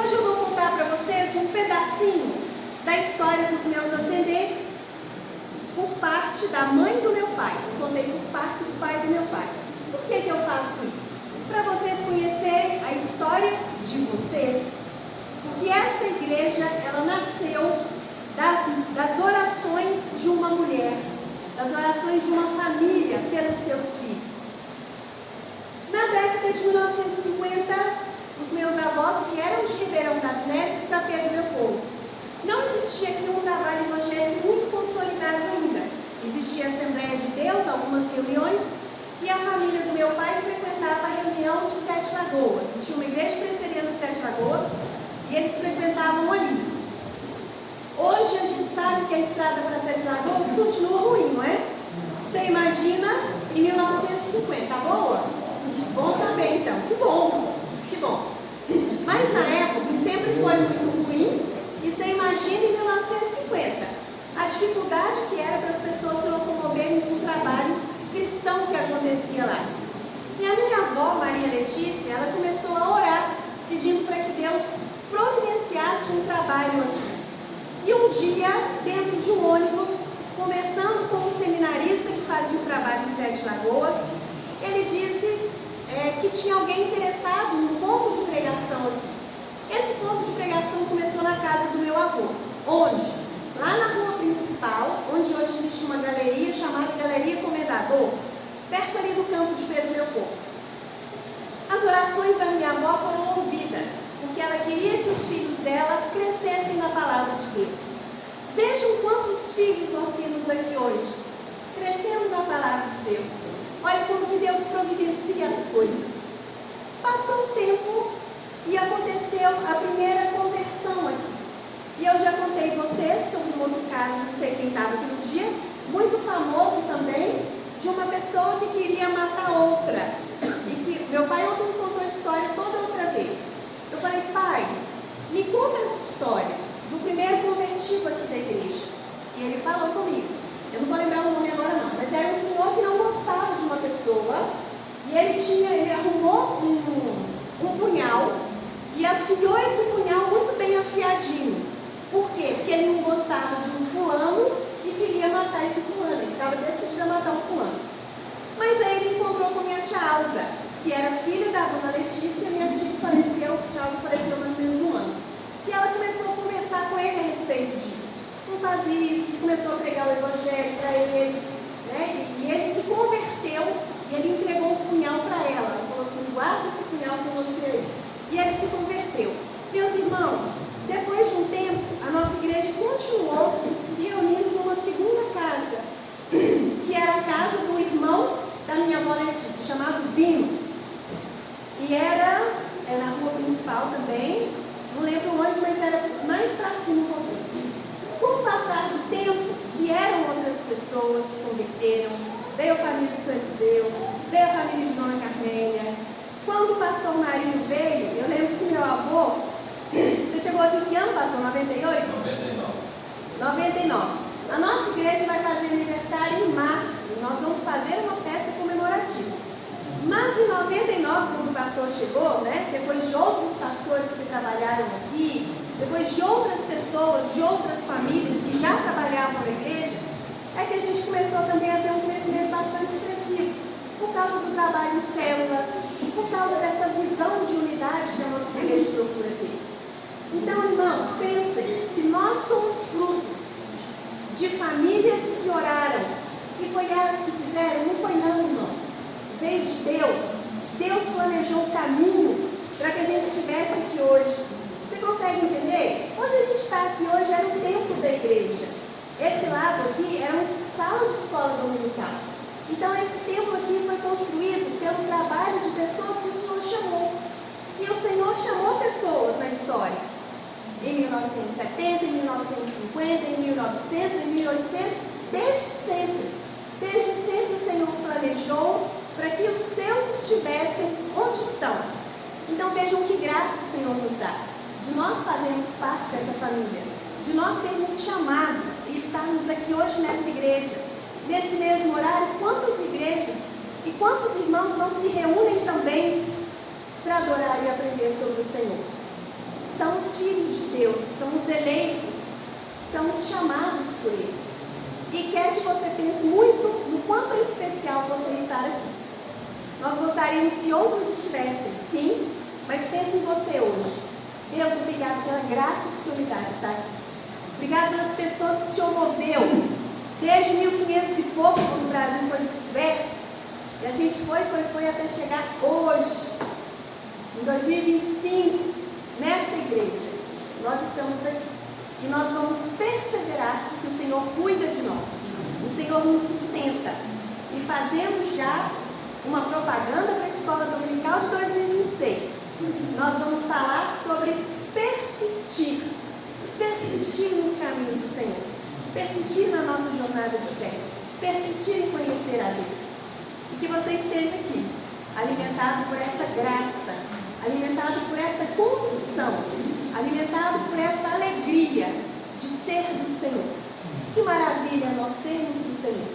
hoje eu vou contar para vocês um pedacinho da história dos meus ascendentes por parte da mãe do meu pai. Eu contei por parte do pai do meu pai. Por que eu faço isso? Para vocês conhecerem a história de vocês. Porque essa igreja, ela nasceu das orações de uma mulher, das orações de uma família pelos seus filhos. Na década de 1950, os meus avós vieram de Ribeirão das Neves para Pedro Leopoldo. Não existia aqui um trabalho evangélico muito consolidado ainda. Existia a Assembleia de Deus, algumas reuniões, e a família do meu pai frequentava a reunião de Sete Lagoas. Existia uma igreja presbiteriana de Sete Lagoas e eles frequentavam ali. Hoje a gente sabe que a estrada para Sete Lagoas continua ruim, não é? Você imagina em 1950, tá boa? Bom saber então, que bom, que bom. Mas na época sempre foi muito ruim, e você imagina em 1950, a dificuldade que era para as pessoas se locomoverem com o trabalho cristão que acontecia lá. E a minha avó, Maria Letícia, ela começou a orar, pedindo para que Deus providenciasse um trabalho aqui. E um dia, dentro de um ônibus, conversando com um seminarista que fazia o trabalho em Sete Lagoas, ele disse que tinha alguém interessado num ponto de pregação aqui. Esse ponto de pregação começou na casa do meu avô. Onde? Lá na rua principal, onde hoje existe uma galeria chamada Galeria Comendador, perto ali do campo de Pedro Leopoldo. As orações da minha avó foram ouvidas, porque ela queria que os filhos dela crescessem na palavra de Deus. Vejam quantos filhos nós temos aqui hoje, crescendo na palavra de Deus. Olha como que Deus providencia as coisas. Passou um tempo e aconteceu a primeira conversão aqui. E eu já contei vocês sobre um outro caso, não sei quem estava aqui no dia, muito famoso também, de uma pessoa que queria matar outra. E que meu pai ontem me contou a história toda outra vez. Eu falei, pai, me conta essa história do primeiro convertido aqui da igreja. E ele falou comigo. Eu não vou lembrar o nome agora não, mas era um senhor que não gostava de uma pessoa, e ele arrumou um punhal e afiou esse punhal muito bem afiadinho. Por quê? Porque ele não gostava de um fulano e queria matar esse fulano. Ele estava decidido a matar um fulano. Mas aí ele encontrou com minha tia Alda, que era filha da dona Letícia, minha tia que faleceu, tia Alda faleceu mais ou menos um ano. E ela começou a conversar com ele a respeito disso. Não fazia isso, começou a pregar o evangelho para ele, né? E ele se converteu e ele entregou o punhal para ela. Ele falou assim, guarda esse punhal com você aí. E ele se converteu. Meus irmãos, depois de um tempo, a nossa igreja continuou se reunindo numa segunda casa, que era a casa do irmão da minha avó Letícia, chamado Bino. E era na rua principal também, não lembro onde, mas era mais para cima um pouquinho. Com o passar do tempo, vieram outras pessoas, se converteram, veio a família de São Eliseu, veio a família de Dona Carmélia. Quando o pastor Marinho veio, eu lembro que meu avô, você chegou aqui que ano, pastor? 98? 99. A nossa igreja vai fazer aniversário em março, e nós vamos fazer uma festa comemorativa. Mas em 99, quando o pastor chegou, né, depois de outros pastores que trabalharam aqui, depois de outras pessoas, de outras famílias que já trabalhavam na igreja, é que a gente começou também a ter um crescimento bastante expressivo, por causa do trabalho em células, por causa dessa visão de unidade que a nossa igreja procura ter. Então, irmãos, pensem que nós somos frutos de famílias que oraram, e foi elas que fizeram, não foi não, irmãos. Veio de Deus. Deus planejou o caminho para que a gente estivesse aqui hoje. Você consegue entender? Onde a gente está aqui hoje era o templo da igreja. Esse lado aqui eram salas de escola dominical. Então esse templo aqui foi construído pelo trabalho de pessoas que o Senhor chamou. E o Senhor chamou pessoas na história. Em 1970, em 1950, em 1900, em 1800, desde sempre. Desde sempre o Senhor planejou para que os seus estivessem onde estão. Então vejam que graça o Senhor nos dá, de nós fazermos parte dessa família, de nós sermos chamados e estarmos aqui hoje nessa igreja, nesse mesmo horário. Quantas igrejas e quantos irmãos não se reúnem também para adorar e aprender sobre o Senhor? são os filhos de Deus, são os eleitos, são os chamados por Ele. E quero que você pense muito no quanto é especial você estar aqui. Nós gostaríamos que outros estivessem, sim, mas pense em você hoje. Deus, obrigado pela graça que o Senhor me dá de estar aqui. Obrigado pelas pessoas que o Senhor moveu desde 1500 e pouco, quando o Brasil foi descoberto. E a gente foi até chegar hoje, em 2025, nessa igreja. Nós estamos aqui. E nós vamos perseverar porque o Senhor cuida de nós. O Senhor nos sustenta. E fazemos já uma propaganda para a Escola Dominical de 2026. Nós vamos falar sobre persistir. Persistir nos caminhos do Senhor. Persistir na nossa jornada de fé. Persistir em conhecer a Deus. E que você esteja aqui, alimentado por essa graça, alimentado por essa convicção, alimentado por essa alegria de ser do Senhor. Que maravilha nós sermos do Senhor.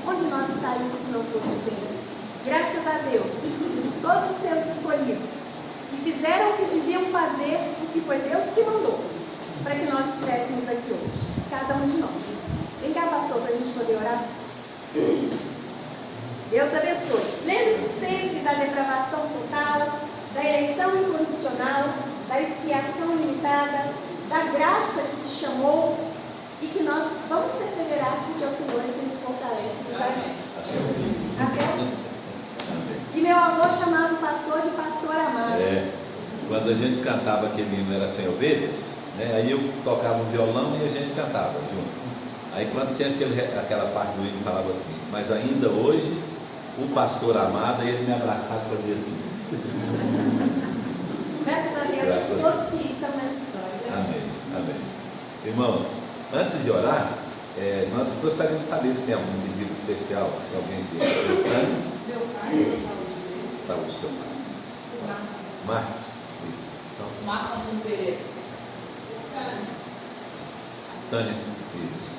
Onde nós estaríamos se não fosse o Senhor? Graças a Deus, todos os seus escolhidos que fizeram o que deviam fazer, porque foi Deus que mandou, para que nós estivéssemos aqui hoje, cada um de nós. Vem cá, pastor, para a gente poder orar. Deus abençoe. Lembre-se sempre da depravação total, da eleição incondicional, da expiação limitada, da graça que te chamou e que nós vamos perseverar porque é o Senhor que nos fortalece. Até. E meu avô chamava o pastor de pastor amado. Quando a gente cantava aquele hino Era Sem Ovelhas, né, aí eu tocava um violão e a gente cantava junto. Aí quando tinha aquela parte do hino falava assim, mas ainda hoje o pastor amado, ele me abraçava e fazia assim. Graças a Deus, Graças todos que estão nessa história. Amém, amém. Irmãos, antes de orar, nós gostaríamos de saber se tem algum pedido especial de alguém que seu plano. Meu pai, Saúde do seu pai. Marcos, isso. Marcos Antônio Pereira. Tânia, isso.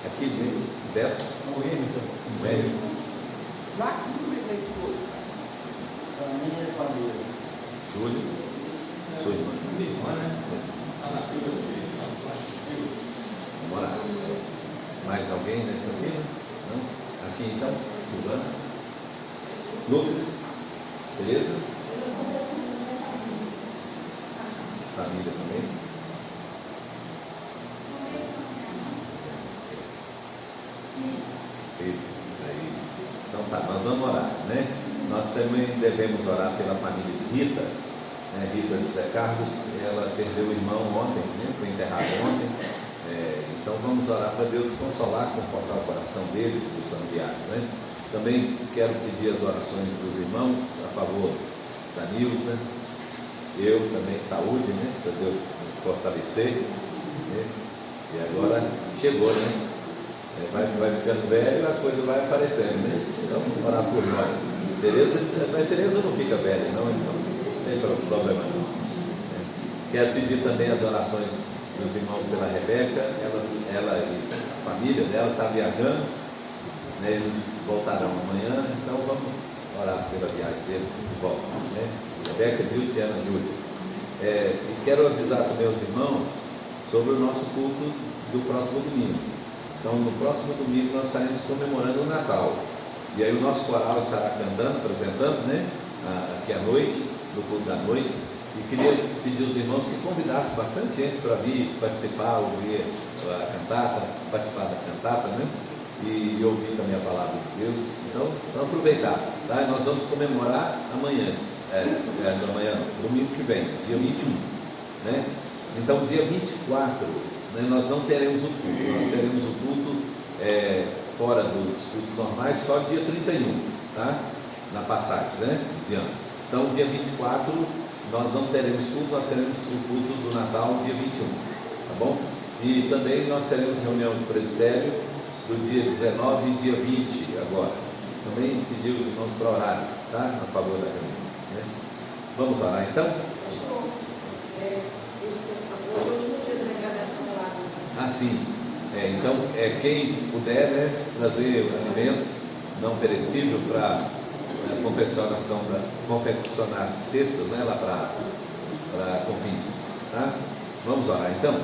Aqui veio Beto. O Wellington. Joaquim, mas a esposa. Para mim é família. Júlio, sua irmã. Vamos orar. Mais alguém nessa fila? Não? Aqui então, Silvana. Lucas, beleza? Família também. Eles, aí. Então tá, nós vamos orar, né? Nós também devemos orar pela família de Rita, né? Rita de Zé Carlos, ela perdeu o irmão ontem, né? Foi enterrado ontem. Então vamos orar para Deus consolar, confortar o coração deles, dos familiares, né? Também quero pedir as orações dos irmãos a favor da Nilza, eu também saúde, né? Para Deus nos fortalecer, né? E agora chegou, né? Vai ficando velho, a coisa vai aparecendo, né? Então vamos orar por nós. Tereza não fica velha, não, então não tem problema não. Quero pedir também as orações dos irmãos pela Rebeca, ela e a família dela está viajando, né? Eles voltarão amanhã, então vamos orar pela viagem deles de volta, né? Rebeca, Nilce e Ana Júlia. E quero avisar também os irmãos sobre o nosso culto do próximo domingo. Então, no próximo domingo nós estaremos comemorando o Natal. E aí o nosso coral estará cantando, apresentando, né? Aqui à noite, no culto da noite. E queria pedir aos irmãos que convidassem bastante gente para vir participar, ouvir a cantata, participar da cantata, né? E ouvir também a palavra de Deus. Então, vamos aproveitar, tá? Nós vamos comemorar amanhã, domingo que vem, dia 21, né? Então, dia 24, né, nós não teremos o culto, nós teremos o culto fora dos cultos normais, só dia 31, tá? Na passagem, né? De ano. Então, dia 24, nós não teremos culto, nós teremos o culto do Natal, dia 21, tá bom? E também nós teremos reunião do presbitério do dia 19 e dia 20 agora. Também pedi os irmãos para orar, tá? A favor da reunião, né? Vamos orar então? Sim. Então, quem puder, né, trazer o alimento não perecível para confeccionar cestas, né, lá para Confins, tá? Vamos orar então?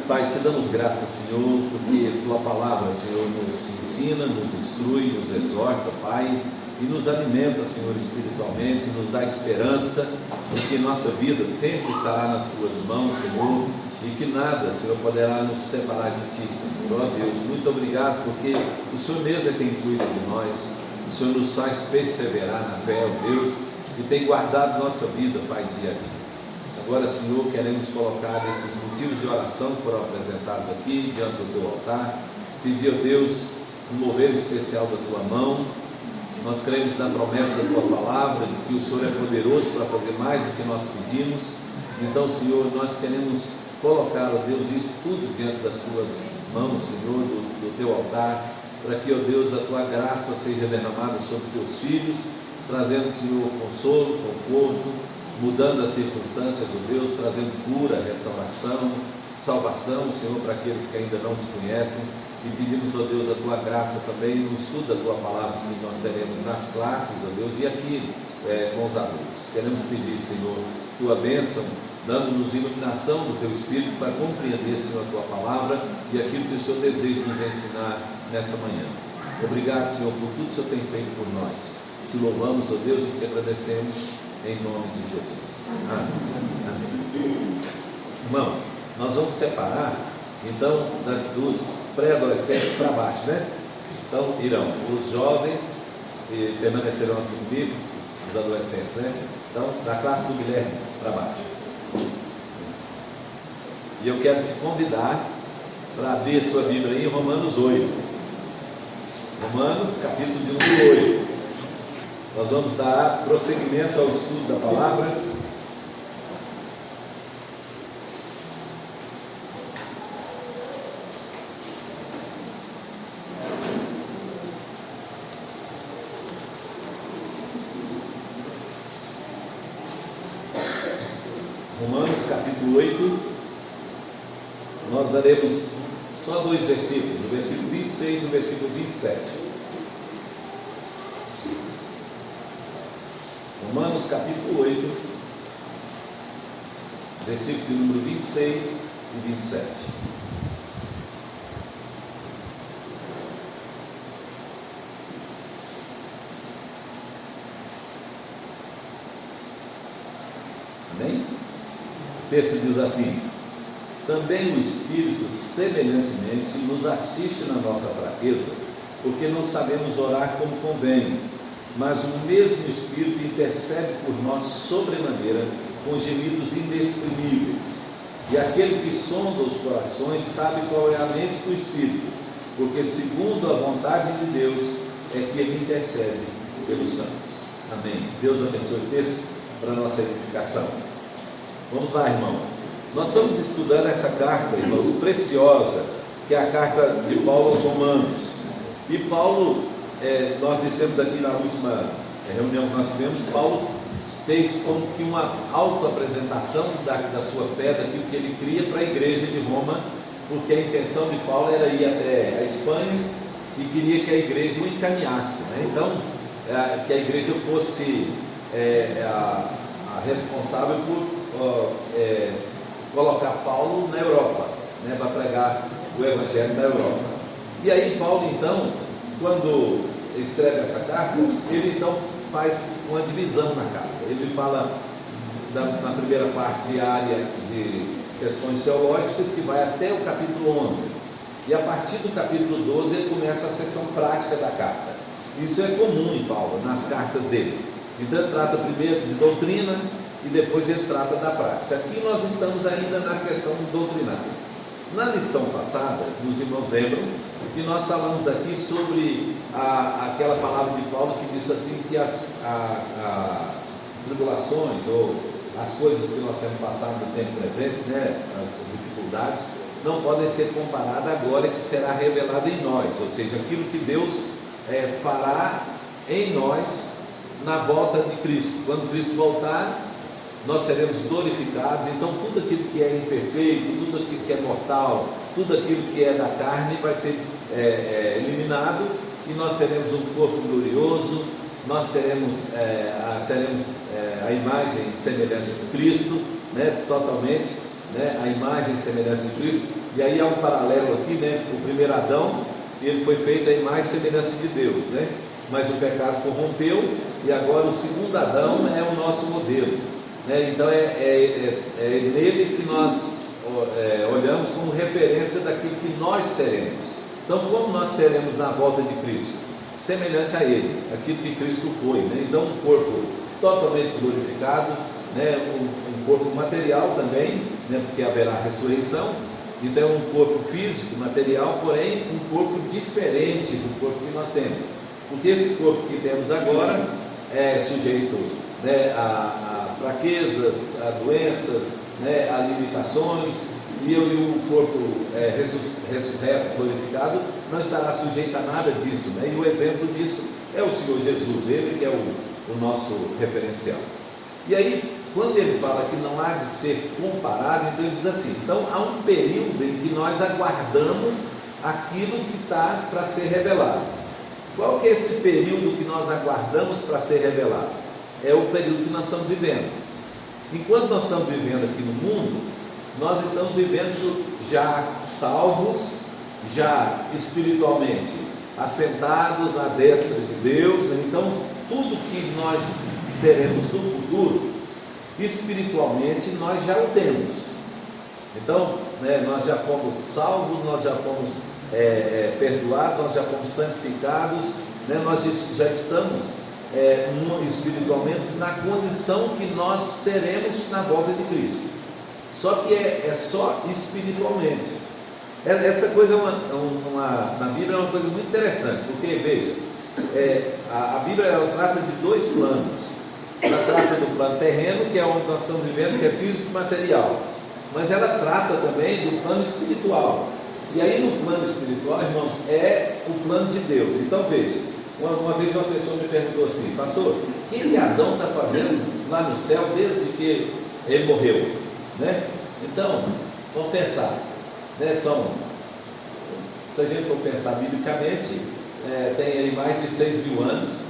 Pai, te damos graças, Senhor, porque tua palavra, Senhor, nos ensina, nos instrui, nos exorta, Pai, e nos alimenta, Senhor, espiritualmente, nos dá esperança de que nossa vida sempre estará nas tuas mãos, Senhor, e que nada, Senhor, poderá nos separar de ti, Senhor. Ó Deus, muito obrigado, porque o Senhor mesmo é quem cuida de nós, o Senhor nos faz perseverar na fé, ó Deus, e tem guardado nossa vida, Pai, dia a dia. Agora, Senhor, queremos colocar esses motivos de oração que foram apresentados aqui, diante do teu altar, pedir a Deus um mover especial da tua mão. Nós cremos na promessa da tua palavra, de que o Senhor é poderoso para fazer mais do que nós pedimos. Então, Senhor, nós queremos colocar, ó Deus, isso tudo diante das tuas mãos, Senhor, do teu altar, para que, ó Deus, a tua graça seja derramada sobre teus filhos, trazendo, Senhor, consolo, conforto, mudando as circunstâncias, ó Deus, trazendo cura, restauração, salvação, Senhor, para aqueles que ainda não te conhecem. E pedimos, ó Deus, a tua graça também no estudo da tua palavra que nós teremos nas classes, ó Deus, e aqui com os adultos. Queremos pedir, Senhor, tua bênção, dando-nos iluminação do teu Espírito para compreender, Senhor, a tua palavra e aquilo que o Senhor deseja nos ensinar nessa manhã. Obrigado, Senhor, por tudo que o Senhor tem feito por nós. Te louvamos, ó Deus, e te agradecemos em nome de Jesus. Amém. Irmãos, nós vamos separar então dos pré-adolescentes para baixo, né? Então irão os jovens e permanecerão aqui comigo, os adolescentes, né? Então, da classe do Guilherme para baixo. E eu quero te convidar para abrir a sua Bíblia aí em Romanos 8. Romanos, capítulo de número 8. Nós vamos dar prosseguimento ao estudo da palavra. Romanos capítulo 8, nós daremos só 2 versículos, o versículo 26 e o versículo 27. Romanos capítulo 8, versículo de número 26 e 27. Amém? O texto diz assim: também o Espírito semelhantemente nos assiste na nossa fraqueza, porque não sabemos orar como convém. Mas o mesmo Espírito intercede por nós sobremaneira, com gemidos inexprimíveis. E aquele que sonda os corações sabe qual é a mente do Espírito, porque segundo a vontade de Deus é que ele intercede pelos santos. Amém. Deus abençoe o texto para a nossa edificação. Vamos lá, irmãos. Nós estamos estudando essa carta, irmãos, preciosa, que é a carta de Paulo aos Romanos. E Paulo, nós dissemos aqui na última reunião que nós tivemos, Paulo fez como que uma autoapresentação da sua fé, daquilo que ele cria para a igreja de Roma, porque a intenção de Paulo era ir até a Espanha e queria que a igreja o encaminhasse, né? Então, que a igreja fosse a responsável por colocar Paulo na Europa, né, para pregar o evangelho na Europa. E aí Paulo, então, quando escreve essa carta, ele então faz uma divisão na carta. Ele fala na primeira parte de área de questões teológicas, que vai até o capítulo 11. E a partir do capítulo 12 ele começa a seção prática da carta. Isso é comum em Paulo, nas cartas dele. Então ele trata primeiro de doutrina e depois ele trata da prática. Aqui nós estamos ainda na questão doutrinária. Na lição passada, os irmãos lembram que nós falamos aqui sobre aquela palavra de Paulo que diz assim, que as tribulações ou as coisas que nós temos passado no tempo presente, né, as dificuldades, não podem ser comparadas agora que será revelado em nós, ou seja, aquilo que Deus fará em nós na volta de Cristo. Quando Cristo voltar, nós seremos glorificados. Então tudo aquilo que é imperfeito, tudo aquilo que é mortal, tudo aquilo que é da carne vai ser eliminado, e nós teremos um corpo glorioso, nós seremos a imagem e semelhança de Cristo, né, totalmente. né, a imagem e semelhança de Cristo. E aí há um paralelo aqui, né? O primeiro Adão, ele foi feito a imagem e semelhança de Deus, né? Mas o pecado corrompeu, e agora o segundo Adão é o nosso modelo, né? Então é nele que nós olhamos como referência daquilo que nós seremos. Então, como nós seremos na volta de Cristo? Semelhante a Ele, aquilo que Cristo foi, né? Então, um corpo totalmente glorificado, né? Um corpo material também, né? Porque haverá ressurreição. Então, um corpo físico, material, porém um corpo diferente do corpo que nós temos, porque esse corpo que temos agora é sujeito, né, a fraquezas, a doenças, né, a limitações, e o corpo ressurreto, glorificado, não estará sujeito a nada disso, né? E o exemplo disso é o Senhor Jesus, Ele que é o nosso referencial. E aí, quando ele fala que não há de ser comparado, então ele diz assim: então há um período em que nós aguardamos aquilo que está para ser revelado. Qual que é esse período que nós aguardamos para ser revelado? É o período que nós estamos vivendo. Enquanto nós estamos vivendo aqui no mundo, nós estamos vivendo já salvos, já espiritualmente assentados à destra de Deus. Então, tudo que nós seremos no futuro, espiritualmente, nós já o temos. Então, né, nós já fomos salvos, nós já fomos perdoados, nós já fomos santificados, né, nós já estamos espiritualmente na condição que nós seremos na volta de Cristo. Só que é só espiritualmente. Essa coisa na Bíblia é uma coisa muito interessante, porque veja, a Bíblia ela trata de dois planos. Ela trata do plano terreno, que é onde nós estamos vivendo, que é físico e material, mas ela trata também do plano espiritual. E aí no plano espiritual, irmãos, é o plano de Deus. Então veja, uma vez uma pessoa me perguntou assim: pastor, o que Adão está fazendo lá no céu desde que ele morreu, né? Então, vamos pensar, né? Se a gente for pensar biblicamente, tem aí mais de 6.000 anos,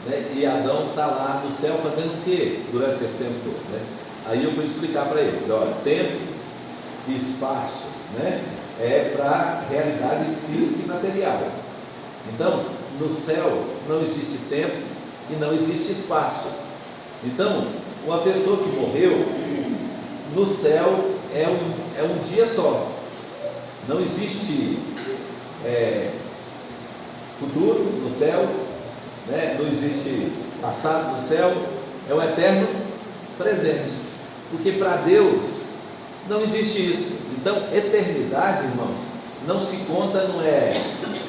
né? E Adão está lá no céu fazendo o que durante esse tempo todo, né? Aí eu vou explicar para ele: olha, tempo e espaço, né, é para a realidade física e material. Então, no céu não existe tempo e não existe espaço. Então, uma pessoa que morreu, no céu é um dia só. Não existe futuro no céu, né? Não existe passado no céu, é um eterno presente. Porque para Deus não existe isso. Então, eternidade, irmãos, não se conta, não é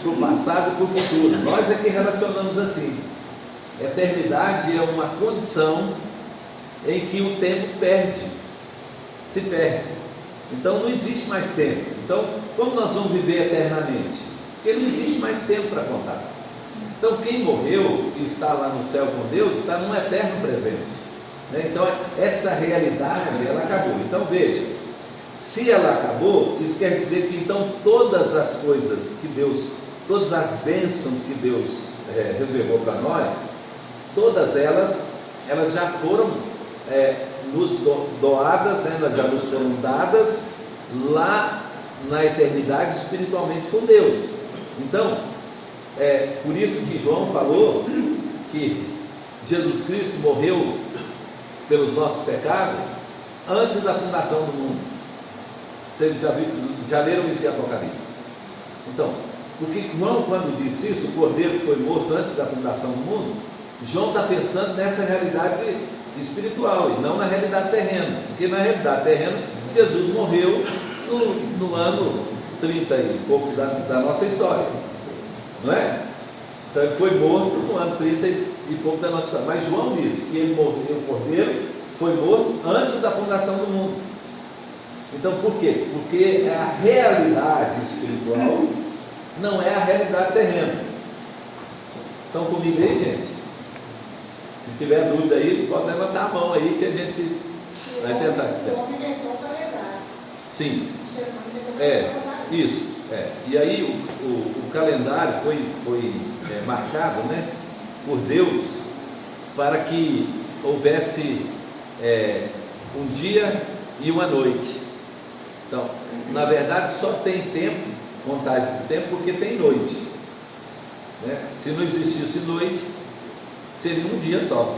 para o passado e para o futuro. Nós é que relacionamos assim. Eternidade é uma condição em que o tempo se perde. Então não existe mais tempo. Então, como nós vamos viver eternamente? Porque não existe mais tempo para contar. Então, quem morreu e está lá no céu com Deus, está num eterno presente, né? Então, essa realidade, ela acabou. Então, veja, se ela acabou, isso quer dizer que então todas as coisas que Deus, todas as bênçãos que Deus reservou para nós, todas elas já foram nos doadas, né? Elas já nos foram dadas lá na eternidade espiritualmente com Deus. Então, por isso que João falou que Jesus Cristo morreu pelos nossos pecados antes da fundação do mundo. Vocês já leram isso em Apocalipse? Então, porque João, quando disse isso, o Cordeiro foi morto antes da fundação do mundo, João está pensando nessa realidade espiritual e não na realidade terrena. Porque na realidade terrena, Jesus morreu no ano 30 e poucos da nossa história, não é? Então ele foi morto no ano 30 e pouco da nossa história. Mas João disse que ele morreu, o Cordeiro foi morto antes da fundação do mundo. Então por quê? Porque a realidade espiritual não é a realidade terrena. Estão comigo aí, gente? Se tiver dúvida aí, pode levantar a mão aí que a gente vai tentar. Sim, isso. E aí o calendário foi marcado, né, por Deus para que houvesse um dia e uma noite. Então, na verdade, só tem tempo, contagem de tempo, porque tem noite, né? Se não existisse noite, seria um dia só,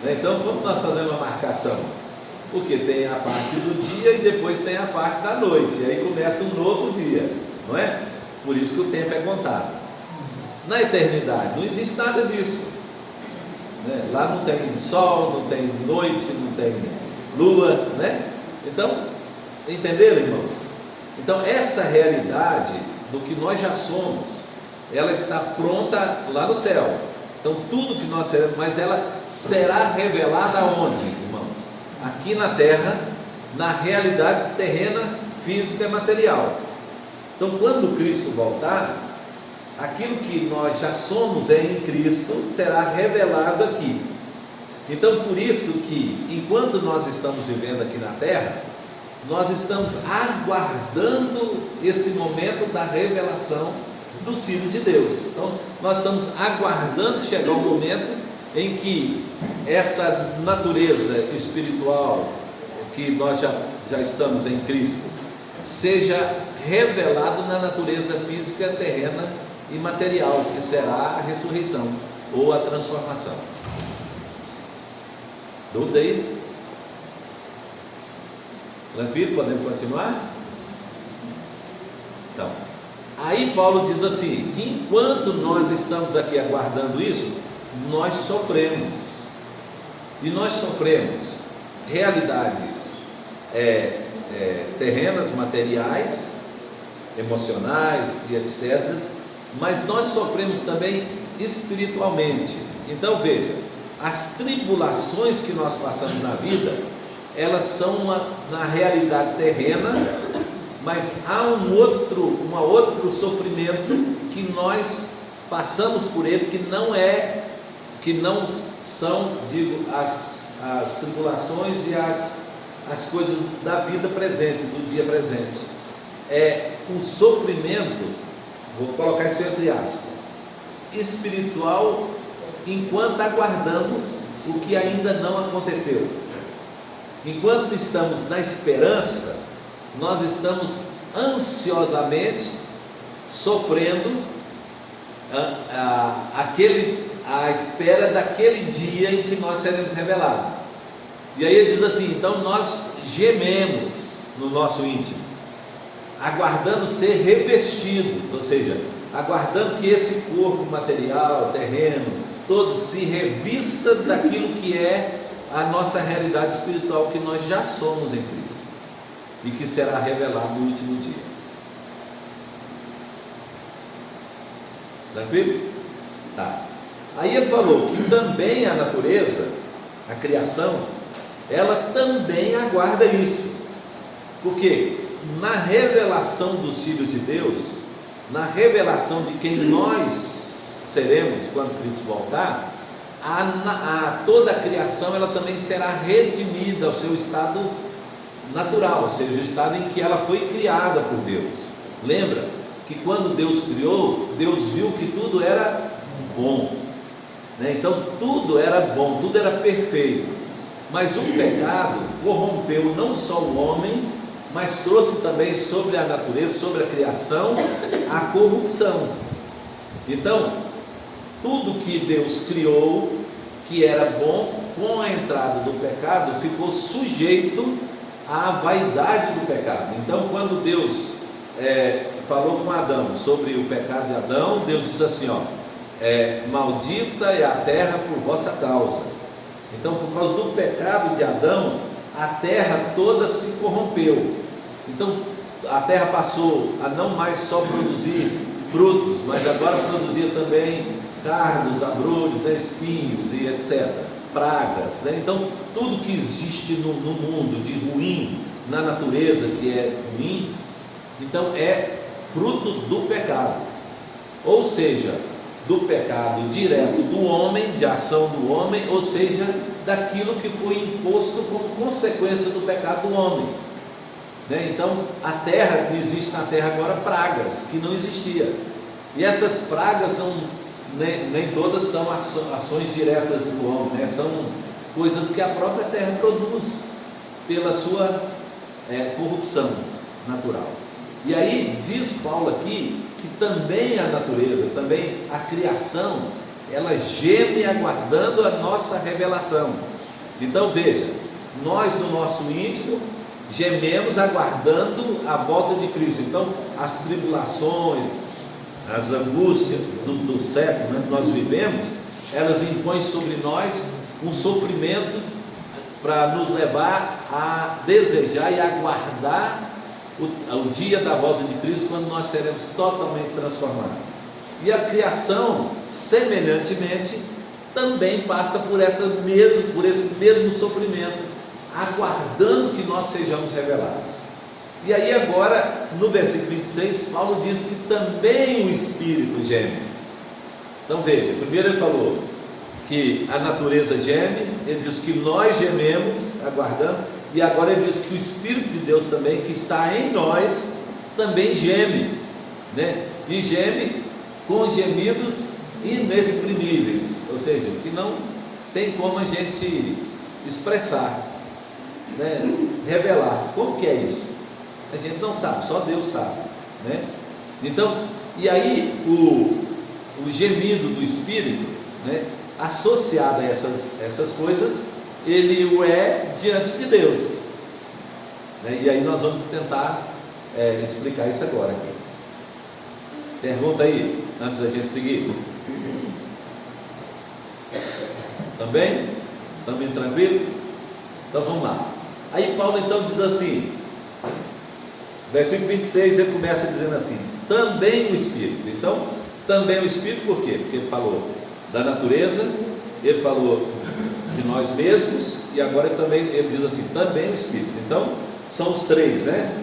né? Então, quando nós fazemos uma marcação, porque tem a parte do dia e depois tem a parte da noite, e aí começa um novo dia, não é? Por isso que o tempo é contado. Na eternidade não existe nada disso, né? Lá não tem sol, não tem noite, não tem lua, né? Então, entenderam, irmãos? Então, essa realidade do que nós já somos, ela está pronta lá no céu. Então, tudo que nós seremos, mas ela será revelada aonde, irmãos? Aqui na terra, na realidade terrena, física e material. Então, quando Cristo voltar, aquilo que nós já somos em Cristo será revelado aqui. Então, por isso que, enquanto nós estamos vivendo aqui na terra, nós estamos aguardando esse momento da revelação dos filhos de Deus. Então, nós estamos aguardando chegar o momento em que essa natureza espiritual que nós já estamos em Cristo seja revelado na natureza física, terrena e material, que será a ressurreição ou a transformação. Dúvida aí? Tranquilo? Podemos continuar? Então, aí Paulo diz assim, que enquanto nós estamos aqui aguardando isso, nós sofremos. E nós sofremos realidades terrenas, materiais, emocionais e etc. Mas nós sofremos também espiritualmente. Então veja, as tribulações que nós passamos na vida, elas são na realidade terrena, mas há um outro sofrimento que nós passamos por ele, que não são, digo, as tribulações e as coisas da vida presente, do dia presente. É um sofrimento, vou colocar isso entre aspas, espiritual, enquanto aguardamos o que ainda não aconteceu. Enquanto estamos na esperança, nós estamos ansiosamente sofrendo a espera daquele dia em que nós seremos revelados. E aí ele diz assim, então nós gememos no nosso íntimo, aguardando ser revestidos, ou seja, aguardando que esse corpo material, terreno, todo se revista daquilo que é a nossa realidade espiritual, que nós já somos em Cristo e que será revelado no último dia. Tranquilo? Tá. Aí ele falou que também a natureza, a criação, ela também aguarda isso, porque na revelação dos filhos de Deus, na revelação de quem nós seremos quando Cristo voltar, toda a criação ela também será redimida ao seu estado natural, ou seja, o estado em que ela foi criada por Deus. Lembra que quando Deus criou, Deus viu que tudo era bom, né? Então tudo era bom, tudo era perfeito, mas o pecado corrompeu não só o homem, mas trouxe também sobre a natureza, sobre a criação, a corrupção. Então, tudo que Deus criou, que era bom, com a entrada do pecado, ficou sujeito à vaidade do pecado. Então, quando Deus falou com Adão sobre o pecado de Adão, Deus disse assim, maldita é a terra por vossa causa. Então, por causa do pecado de Adão, a terra toda se corrompeu. Então, a terra passou a não mais só produzir frutos, mas agora produzia também cardos, abrolhos, espinhos e etc. Pragas, né? Então, tudo que existe no mundo de ruim, na natureza que é ruim, então é fruto do pecado. Ou seja, do pecado direto do homem, de ação do homem, ou seja, daquilo que foi imposto como consequência do pecado do homem, né? Então, a terra, não existe na terra agora pragas, que não existia. E essas pragas nem todas são ações diretas do homem, né? São coisas que a própria terra produz pela sua corrupção. natural. E aí diz Paulo aqui que também a natureza, também a criação, ela geme aguardando a nossa revelação. Então veja, nós no nosso íntimo gememos aguardando a volta de Cristo. Então as tribulações, as angústias do século que nós vivemos, elas impõem sobre nós um sofrimento para nos levar a desejar e aguardar o dia da volta de Cristo, quando nós seremos totalmente transformados. E a criação, semelhantemente, também passa por esse mesmo sofrimento, aguardando que nós sejamos revelados. E aí agora, no versículo 26, Paulo diz que também o Espírito geme. Então veja, primeiro ele falou que a natureza geme, ele diz que nós gememos, aguardando, e agora ele diz que o Espírito de Deus também, que está em nós, também geme, né? E geme com gemidos inexprimíveis, ou seja, que não tem como a gente expressar, né? Revelar. Como que é isso? A gente não sabe, só Deus sabe, né? Então, e aí o gemido do Espírito, né, associado a essas coisas, ele o é diante de Deus, né? E aí nós vamos tentar explicar isso agora aqui. Pergunta aí, antes da gente seguir. Também? Também tranquilo? Então vamos lá. Aí Paulo então diz assim, versículo 26, ele começa dizendo assim: também o Espírito. Então, também o Espírito, por quê? Porque ele falou da natureza, ele falou de nós mesmos, e agora ele diz assim, também o Espírito. Então, são os três, né?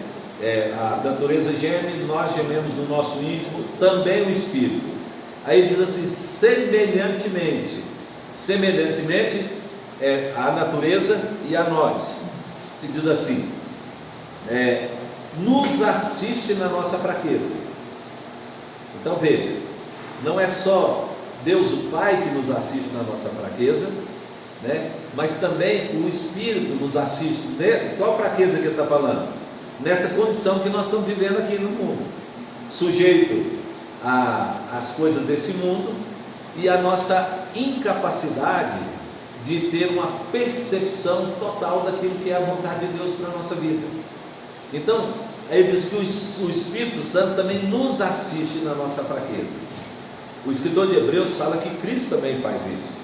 A natureza geme, nós gememos no nosso íntimo, também o Espírito. Aí diz assim, semelhantemente, a natureza e a nós. E diz assim, nos assiste na nossa fraqueza. Então veja, não é só Deus o Pai que nos assiste na nossa fraqueza, né? Mas também o Espírito nos assiste, né? Qual fraqueza que ele está falando? Nessa condição que nós estamos vivendo aqui no mundo, sujeito às coisas desse mundo e a nossa incapacidade de ter uma percepção total daquilo que é a vontade de Deus para a nossa vida. Então, ele diz que o Espírito Santo também nos assiste na nossa fraqueza. O escritor de Hebreus fala que Cristo também faz isso.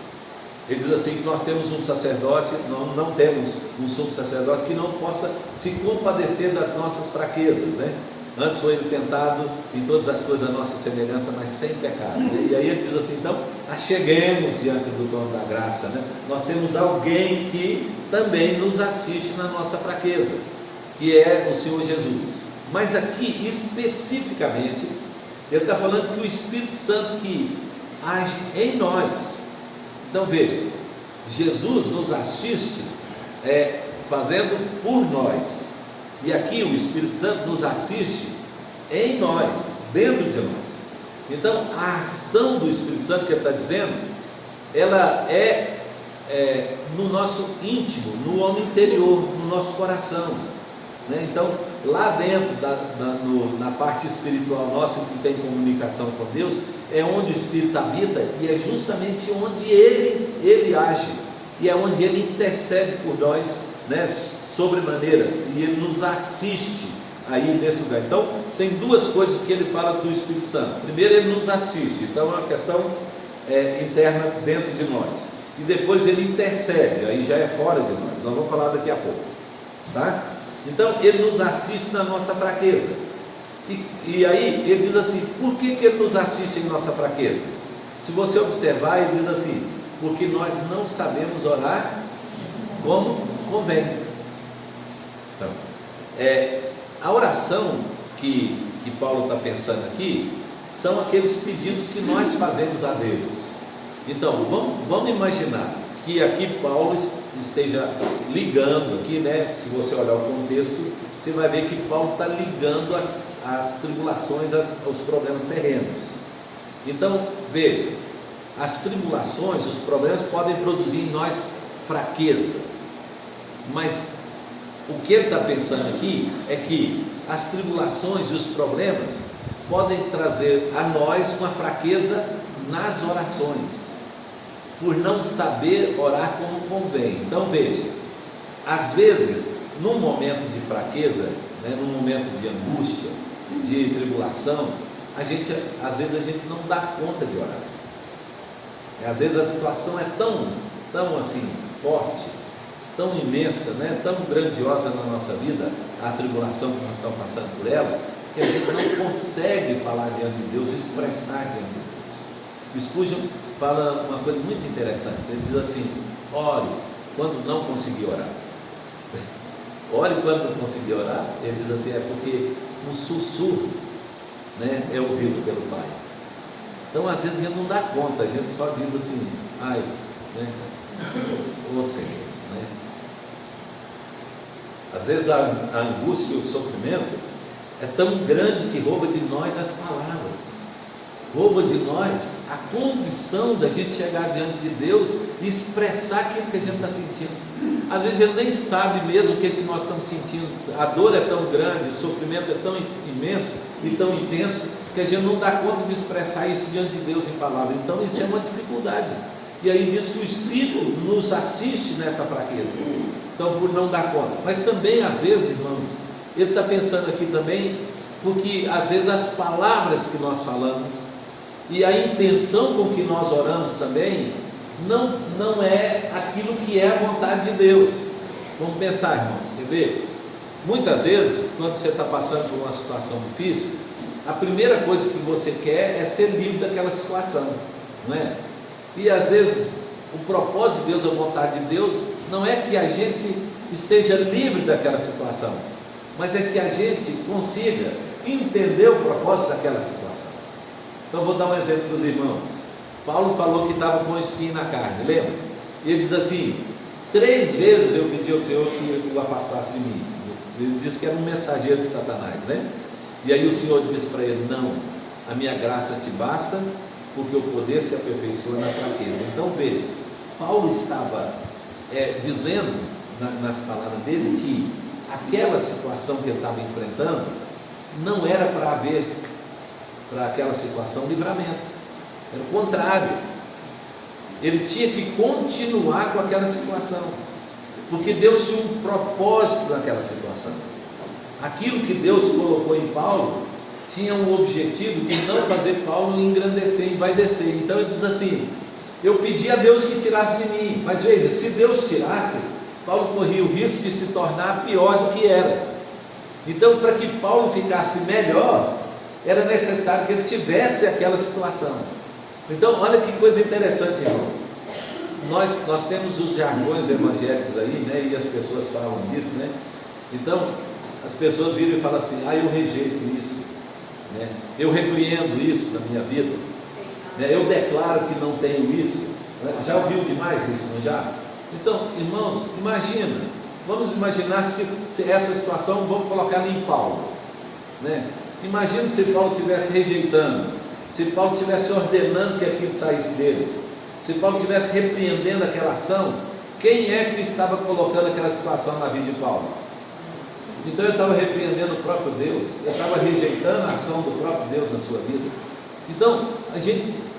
Ele diz assim, que nós temos um sacerdote, não temos um sumo sacerdote que não possa se compadecer das nossas fraquezas, né? Antes foi ele tentado em todas as coisas a nossa semelhança, mas sem pecado, né? E aí ele diz assim, então, acheguemos diante do trono da graça, né? Nós temos alguém que também nos assiste na nossa fraqueza, que é o Senhor Jesus. Mas aqui, especificamente, ele está falando que o Espírito Santo que age em nós. Então veja, Jesus nos assiste fazendo por nós, e aqui o Espírito Santo nos assiste em nós, dentro de nós. Então a ação do Espírito Santo que ele está dizendo, ela no nosso íntimo, no homem interior, no nosso coração, né? Então lá dentro na parte espiritual nossa, que tem comunicação com Deus, é onde o Espírito habita, e é justamente onde ele age, e é onde ele intercede por nós, né, sobremaneiras, e ele nos assiste aí nesse lugar. Então tem duas coisas que ele fala do Espírito Santo. Primeiro, ele nos assiste, então é uma questão interna dentro de nós, e depois ele intercede, aí já é fora de nós vamos falar daqui a pouco, tá? Então ele nos assiste na nossa fraqueza. E aí ele diz assim, por que ele nos assiste em nossa fraqueza? Se você observar, ele diz assim, porque nós não sabemos orar como convém. Então, a oração que Paulo está pensando aqui, são aqueles pedidos que nós fazemos a Deus. Então, vamos imaginar que aqui Paulo esteja ligando aqui, né? Se você olhar o contexto, você vai ver que Paulo está ligando as tribulações aos problemas terrenos. Então, veja, as tribulações, os problemas podem produzir em nós fraqueza, mas O que ele está pensando aqui é que as tribulações e os problemas podem trazer a nós uma fraqueza nas orações, por não saber orar como convém. Então veja, às vezes, num momento de fraqueza, né, num momento de angústia, de tribulação, às vezes a gente não dá conta de orar. Às vezes a situação é tão assim, forte, tão imensa, né, tão grandiosa na nossa vida, a tribulação que nós estamos passando por ela, que a gente não consegue falar diante de Deus, expressar diante de Deus. O Spurgeon fala uma coisa muito interessante. Ele diz assim: ore quando não conseguir orar. Ore quando não conseguir orar. Ele diz assim: é porque um sussurro, né, é ouvido pelo Pai. Então às vezes a gente não dá conta, a gente só diz assim: ai, né, ô Senhor, né? Às vezes a angústia e o sofrimento é tão grande que rouba de nós as palavras, rouba de nós a condição da gente chegar diante de Deus e expressar aquilo que a gente está sentindo. Às vezes a gente nem sabe mesmo o que nós estamos sentindo, a dor é tão grande, o sofrimento é tão imenso e tão intenso, que a gente não dá conta de expressar isso diante de Deus em palavras. Então isso é uma dificuldade, e aí diz que o Espírito nos assiste nessa fraqueza, então por não dar conta. Mas também às vezes, irmãos, ele está pensando aqui também, porque às vezes as palavras que nós falamos e a intenção com que nós oramos também não é aquilo que é a vontade de Deus. Vamos pensar, irmãos, quer ver? Muitas vezes, quando você está passando por uma situação difícil, a primeira coisa que você quer é ser livre daquela situação, não é? E às vezes o propósito de Deus, a vontade de Deus, não é que a gente esteja livre daquela situação, mas é que a gente consiga entender o propósito daquela situação. Então vou dar um exemplo para os irmãos. Paulo falou que estava com espinho na carne, lembra? E ele diz assim: 3 vezes eu pedi ao Senhor que o afastasse de mim. Ele disse que era um mensageiro de Satanás, né? E aí o Senhor disse para ele: não, a minha graça te basta, porque o poder se aperfeiçoa na fraqueza. Então veja, Paulo estava dizendo nas palavras dele que aquela situação que ele estava enfrentando não era para haver para aquela situação livramento, era o contrário. Ele tinha que continuar com aquela situação, porque Deus tinha um propósito naquela situação. Aquilo que Deus colocou em Paulo tinha um objetivo de não fazer Paulo engrandecer, envaidecer. Então ele diz assim: eu pedi a Deus que tirasse de mim, mas veja, se Deus tirasse, Paulo corria o risco de se tornar pior do que era. Então, para que Paulo ficasse melhor, era necessário que ele tivesse aquela situação. Então, olha que coisa interessante, irmãos. Nós temos os jargões evangélicos aí, né? E as pessoas falam disso, né? Então, as pessoas viram e falam assim: eu rejeito isso, né? Eu repreendo isso na minha vida, né? Eu declaro que não tenho isso, né? Já ouviu demais isso, não já? Então, irmãos, vamos imaginar se essa situação, vamos colocar ali em Paulo, né? Imagina se Paulo estivesse rejeitando, se Paulo estivesse ordenando que aquilo saísse dele, se Paulo estivesse repreendendo aquela ação. Quem é que estava colocando aquela situação na vida de Paulo? Então ele estava repreendendo o próprio Deus, ele estava rejeitando a ação do próprio Deus na sua vida. Então,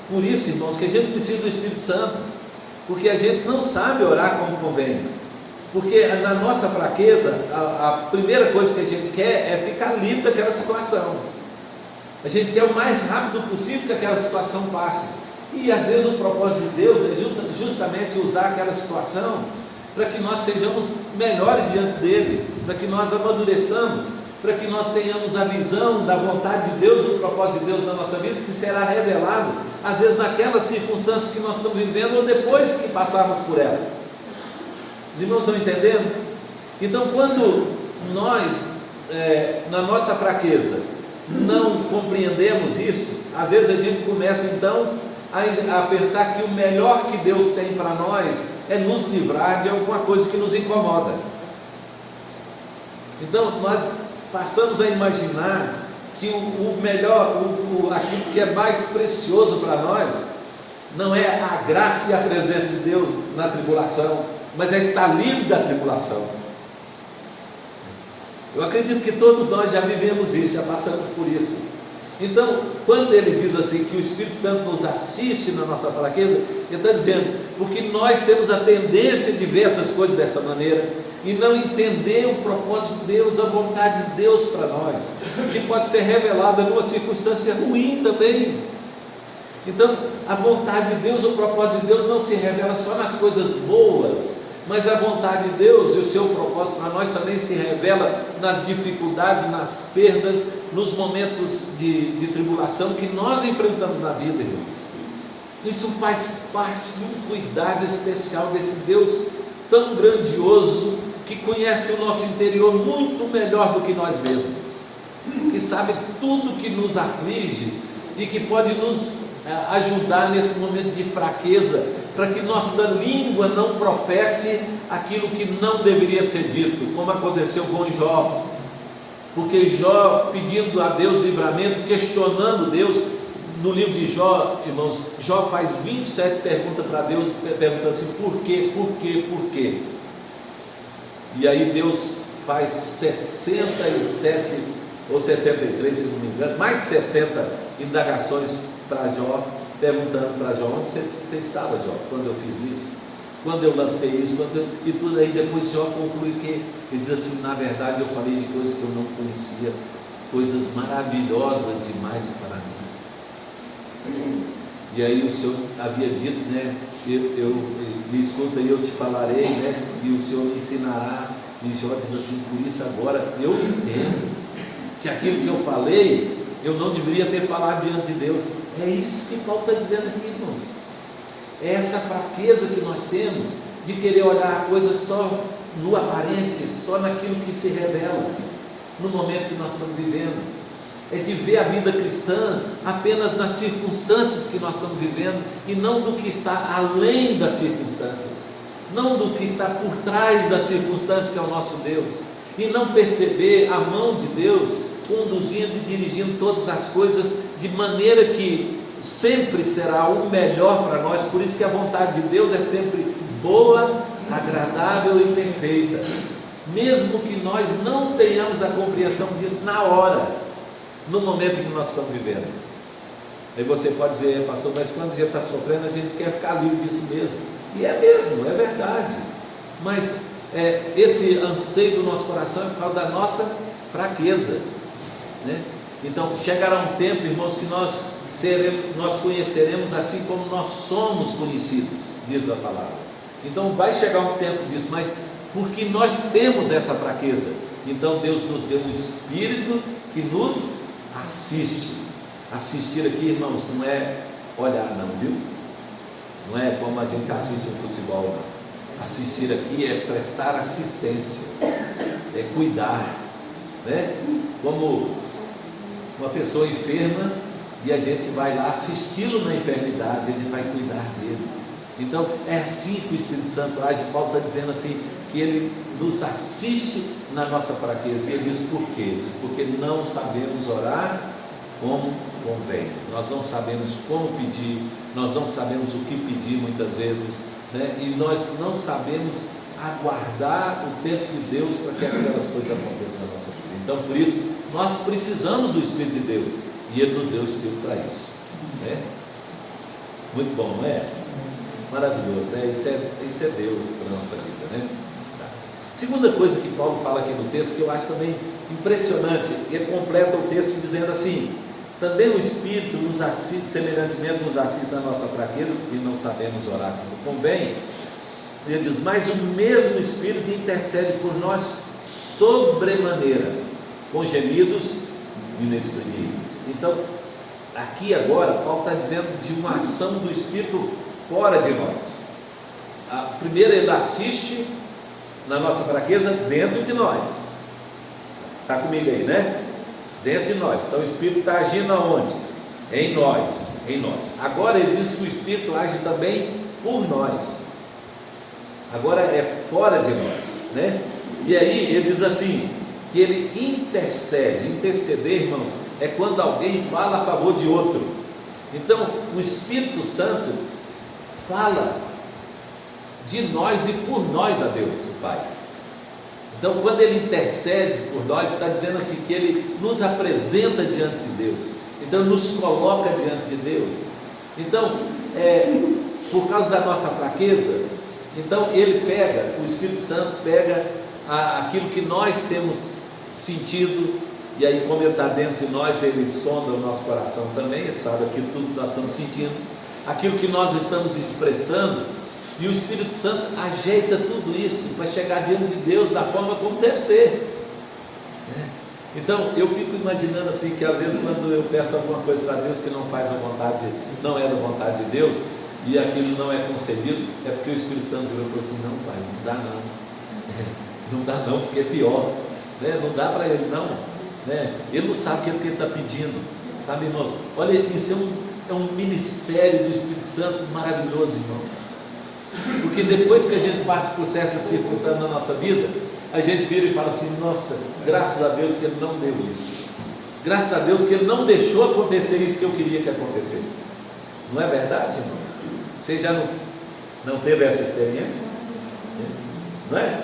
por isso, irmãos, que a gente precisa do Espírito Santo, porque a gente não sabe orar como convém. Porque na nossa fraqueza, a primeira coisa que a gente quer é ficar livre daquela situação. A gente quer o mais rápido possível que aquela situação passe. E às vezes o propósito de Deus é justamente usar aquela situação para que nós sejamos melhores diante dele, para que nós amadureçamos, para que nós tenhamos a visão da vontade de Deus, do propósito de Deus na nossa vida, que será revelado, às vezes naquelas circunstâncias que nós estamos vivendo ou depois que passarmos por ela. Os irmãos estão entendendo? Então, quando nós, na nossa fraqueza, não compreendemos isso, às vezes a gente começa então a pensar que o melhor que Deus tem para nós é nos livrar de alguma coisa que nos incomoda. Então nós passamos a imaginar que o melhor, aquilo que é mais precioso para nós, não é a graça e a presença de Deus na tribulação, mas é estar livre da tribulação. Eu acredito que todos nós já vivemos isso, já passamos por isso. Então, quando ele diz assim que o Espírito Santo nos assiste na nossa fraqueza, ele está dizendo, porque nós temos a tendência de ver essas coisas dessa maneira e não entender o propósito de Deus, a vontade de Deus para nós, que pode ser revelada numa circunstância ruim também. Então, a vontade de Deus, o propósito de Deus não se revela só nas coisas boas, mas a vontade de Deus e o seu propósito para nós também se revela nas dificuldades, nas perdas, nos momentos de tribulação que nós enfrentamos na vida, irmãos. Isso faz parte de um cuidado especial desse Deus tão grandioso, que conhece o nosso interior muito melhor do que nós mesmos, que sabe tudo que nos aflige e que pode nos ajudar nesse momento de fraqueza, para que nossa língua não professe aquilo que não deveria ser dito, como aconteceu com Jó, porque Jó pedindo a Deus livramento, questionando Deus. No livro de Jó, irmãos, Jó faz 27 perguntas para Deus, perguntando assim, por quê, por quê, por quê? E aí Deus faz 67 ou 63, se não me engano, mais de 60 indagações para Jó, perguntando para Jó, onde você estava, Jó, quando eu fiz isso? Quando eu lancei isso? E tudo aí, depois Jó conclui que ele diz assim, na verdade eu falei de coisas que eu não conhecia, coisas maravilhosas demais para mim. E aí o Senhor havia dito, né, me escuta e eu te falarei, né, e o Senhor me ensinará. E Jó diz assim, por isso agora eu entendo que aquilo que eu falei, eu não deveria ter falado diante de Deus. É isso que Paulo está dizendo aqui, irmãos. É essa fraqueza que nós temos de querer olhar a coisa só no aparente, só naquilo que se revela, no momento que nós estamos vivendo. É de ver a vida cristã apenas nas circunstâncias que nós estamos vivendo e não do que está além das circunstâncias, não do que está por trás das circunstâncias, que é o nosso Deus, e não perceber a mão de Deus conduzindo e dirigindo todas as coisas de maneira que sempre será o melhor para nós. Por isso que a vontade de Deus é sempre boa, agradável e perfeita, mesmo que nós não tenhamos a compreensão disso na hora, no momento que nós estamos vivendo. Aí você pode dizer, pastor, mas quando a gente está sofrendo, a gente quer ficar livre disso mesmo. E é mesmo, é verdade. Mas esse anseio do nosso coração é por causa da nossa fraqueza, né? Então chegará um tempo, irmãos, que nós conheceremos assim como nós somos conhecidos, diz a palavra. Então vai chegar um tempo disso, mas porque nós temos essa fraqueza, então Deus nos deu um Espírito que nos assiste. Assistir aqui, irmãos, não é olhar não, viu? Não é como a gente assiste o futebol, não. Assistir aqui é prestar assistência, é cuidar, né? Como uma pessoa enferma e a gente vai lá assisti-lo na enfermidade, ele vai cuidar dele. Então é assim que o Espírito Santo age. Paulo está dizendo assim, que ele nos assiste na nossa fraqueza. E ele diz por quê? Diz porque não sabemos orar como convém, nós não sabemos como pedir, nós não sabemos o que pedir muitas vezes, né? E nós não sabemos aguardar o tempo de Deus para que aquelas coisas aconteçam na nossa vida. Então por isso nós precisamos do Espírito de Deus, e Ele nos deu o Espírito para isso, né? Muito bom, não é? Maravilhoso, né? Isso é Deus para a nossa vida, né? Tá. Segunda coisa que Paulo fala aqui no texto, que eu acho também impressionante, ele completa o texto dizendo assim, também o Espírito nos assiste, semelhantemente nos assiste na nossa fraqueza, porque não sabemos orar como convém. Ele diz, mas o mesmo Espírito intercede por nós sobremaneira, com gemidos inexprimíveis. Então, aqui agora, Paulo está dizendo de uma ação do Espírito fora de nós. Primeiro ele assiste na nossa fraqueza dentro de nós. Está comigo aí, né? Dentro de nós. Então o Espírito está agindo aonde? Em nós, em nós. Agora ele diz que o Espírito age também por nós. Agora é fora de nós, né? E aí ele diz assim, que ele intercede. Interceder, irmãos, é quando alguém fala a favor de outro. Então o Espírito Santo fala de nós e por nós a Deus, o Pai. Então, quando Ele intercede por nós, está dizendo assim que Ele nos apresenta diante de Deus. Então, nos coloca diante de Deus. Então, por causa da nossa fraqueza, então Ele pega, o Espírito Santo pega aquilo que nós temos sentido, e aí, como Ele está dentro de nós, Ele sonda o nosso coração também, Ele sabe aquilo tudo que nós estamos sentindo, aquilo que nós estamos expressando, e o Espírito Santo ajeita tudo isso para chegar diante de Deus da forma como deve ser. Então, eu fico imaginando assim, que às vezes quando eu peço alguma coisa para Deus que não faz a vontade, não é da vontade de Deus, e aquilo não é concedido, é porque o Espírito Santo virou e falou assim: não, pai, não dá não, não dá não, porque é pior, né? Não dá para ele não, né? Ele não sabe o que ele está pedindo, sabe, irmão? Olha, isso é um ministério do Espírito Santo maravilhoso, irmãos, porque depois que a gente passa por certas circunstâncias na nossa vida, a gente vira e fala assim: nossa, graças a Deus que Ele não deu isso, graças a Deus que Ele não deixou acontecer isso que eu queria que acontecesse. Não é verdade, irmão? Você já não teve essa experiência? Não é?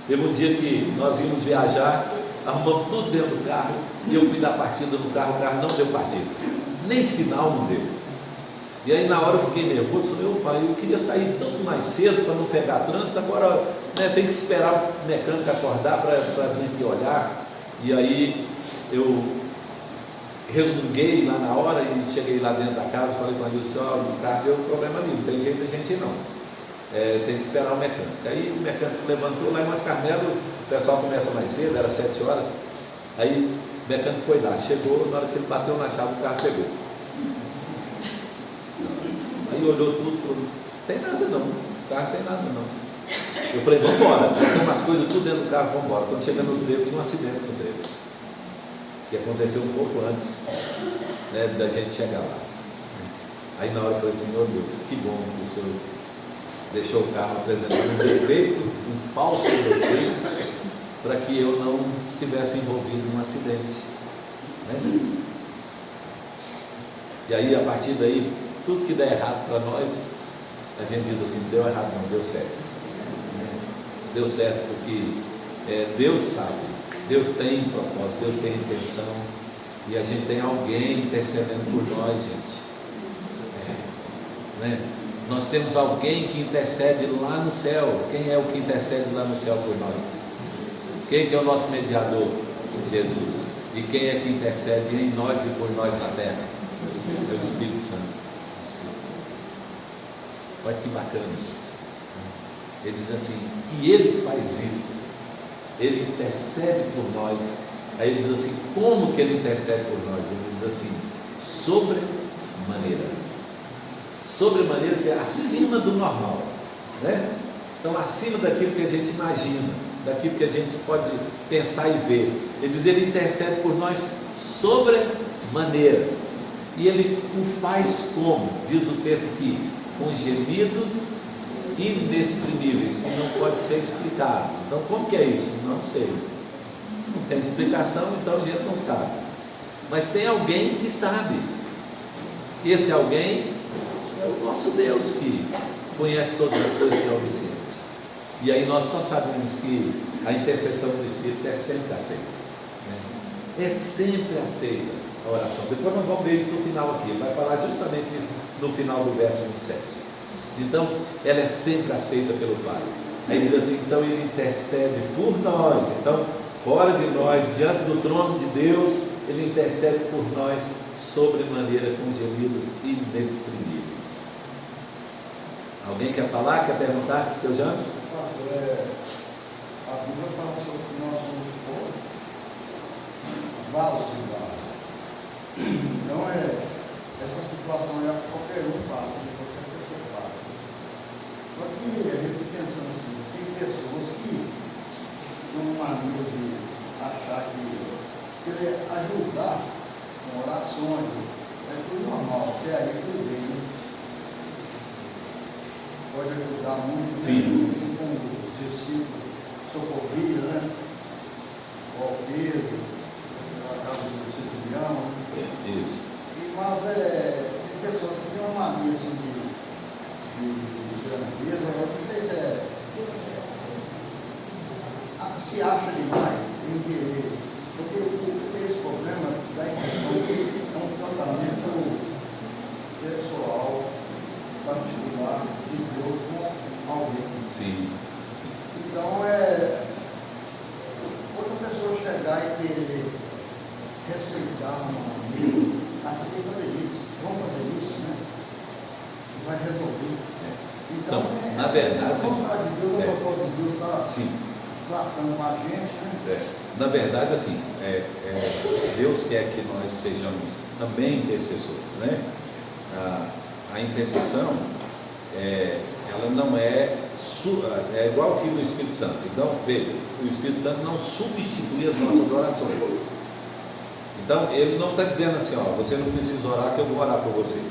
Teve um dia que nós íamos viajar, arrumamos tudo dentro do carro, e eu fui dar partida no carro, o carro não deu partida, nem sinal não deu. E aí na hora eu fiquei nervoso, falei: meu pai, eu queria sair tanto mais cedo para não pegar trânsito, agora, né, tem que esperar o mecânico acordar para vir aqui olhar. E aí eu resmunguei lá na hora e cheguei lá dentro da casa, falei com a Nilce: olha, o carro deu problema ali, não tem jeito a gente ir não, tem que esperar o mecânico. Aí o mecânico levantou, lá em Monte Carmelo o pessoal começa mais cedo, era 7 horas, aí o mecânico foi lá, chegou, na hora que ele bateu na chave, o carro pegou. Aí olhou tudo, falou: não tem nada não, o carro não tem nada não. Eu falei: vamos embora, tem umas coisas tudo dentro do carro, vamos embora. Quando chegando no trevo, tinha um acidente no trevo, que aconteceu um pouco antes, né, da gente chegar lá. Aí na hora eu falei: Senhor Deus, que bom que o Senhor deixou o carro apresentando um defeito, um falso defeito, para que eu não estivesse envolvido num acidente, né? E aí, a partir daí, tudo que der errado para nós, a gente diz assim: deu errado não, deu certo, né? Deu certo porque Deus sabe, Deus tem propósito, Deus tem intenção, e a gente tem alguém intercedendo por nós, gente, né? Nós temos alguém que intercede lá no céu. Quem é o que intercede lá no céu por nós? Quem que é o nosso mediador? Jesus. E quem é que intercede em nós e por nós na terra? É o Espírito Santo. Olha que bacana. Ele diz assim: e Ele faz isso, Ele intercede por nós. Aí ele diz assim: como que Ele intercede por nós? Ele diz assim: sobremaneira. Sobremaneira, que é acima do normal, né? Então, acima daquilo que a gente imagina, daquilo que a gente pode pensar e ver. Ele diz: Ele intercede por nós sobremaneira. E Ele o faz como? Diz o texto aqui: com gemidos inexprimíveis, que não pode ser explicado. Então, como que é isso? Não sei. Não tem explicação, então a gente não sabe. Mas tem alguém que sabe. Esse alguém é o nosso Deus, que conhece todas as coisas que é onisciente. E aí nós só sabemos que a intercessão do Espírito é sempre aceita, né? É sempre aceita a oração. Depois nós vamos ver isso no final aqui. Ele vai falar justamente isso no final do verso 27. Então, ela é sempre aceita pelo Pai. Aí diz assim: então Ele intercede por nós. Então, fora de nós, diante do trono de Deus, Ele intercede por nós sobremaneira, com gemidos inexprimíveis. Alguém quer falar? Quer perguntar, seu James? A Bíblia fala sobre que nós somos vasos de barro. Então, essa situação é qualquer um faz, qualquer pessoa faz. Só que a gente pensando assim, tem pessoas que têm uma maneira de achar que ajudar com orações é tudo normal, até aí tudo bem, né? Pode ajudar muito, sim, né? Assim como os discípulos socorriam, né? O Pedro, a casa do centurião, né? Isso. Mas tem pessoas que têm uma mania assim, de grandeza, eu não sei se se acha demais em querer, porque esse problema da intenção que é um tratamento pessoal, particular, de Deus com alguém. Sim. Então, outra pessoa chegar e querer receitar um amigo, você tem que fazer isso, vamos fazer isso, né? Vai resolver. Então, na verdade, a vontade de Deus, a propósito de Deus está tratando com a gente, né? Na verdade, assim, Deus quer que nós sejamos também intercessores, né? A intercessão, ela não é igual aqui no Espírito Santo. Então, veja, o Espírito Santo não substitui as nossas orações. Então, ele não está dizendo assim, ó, você não precisa orar que eu vou orar por você.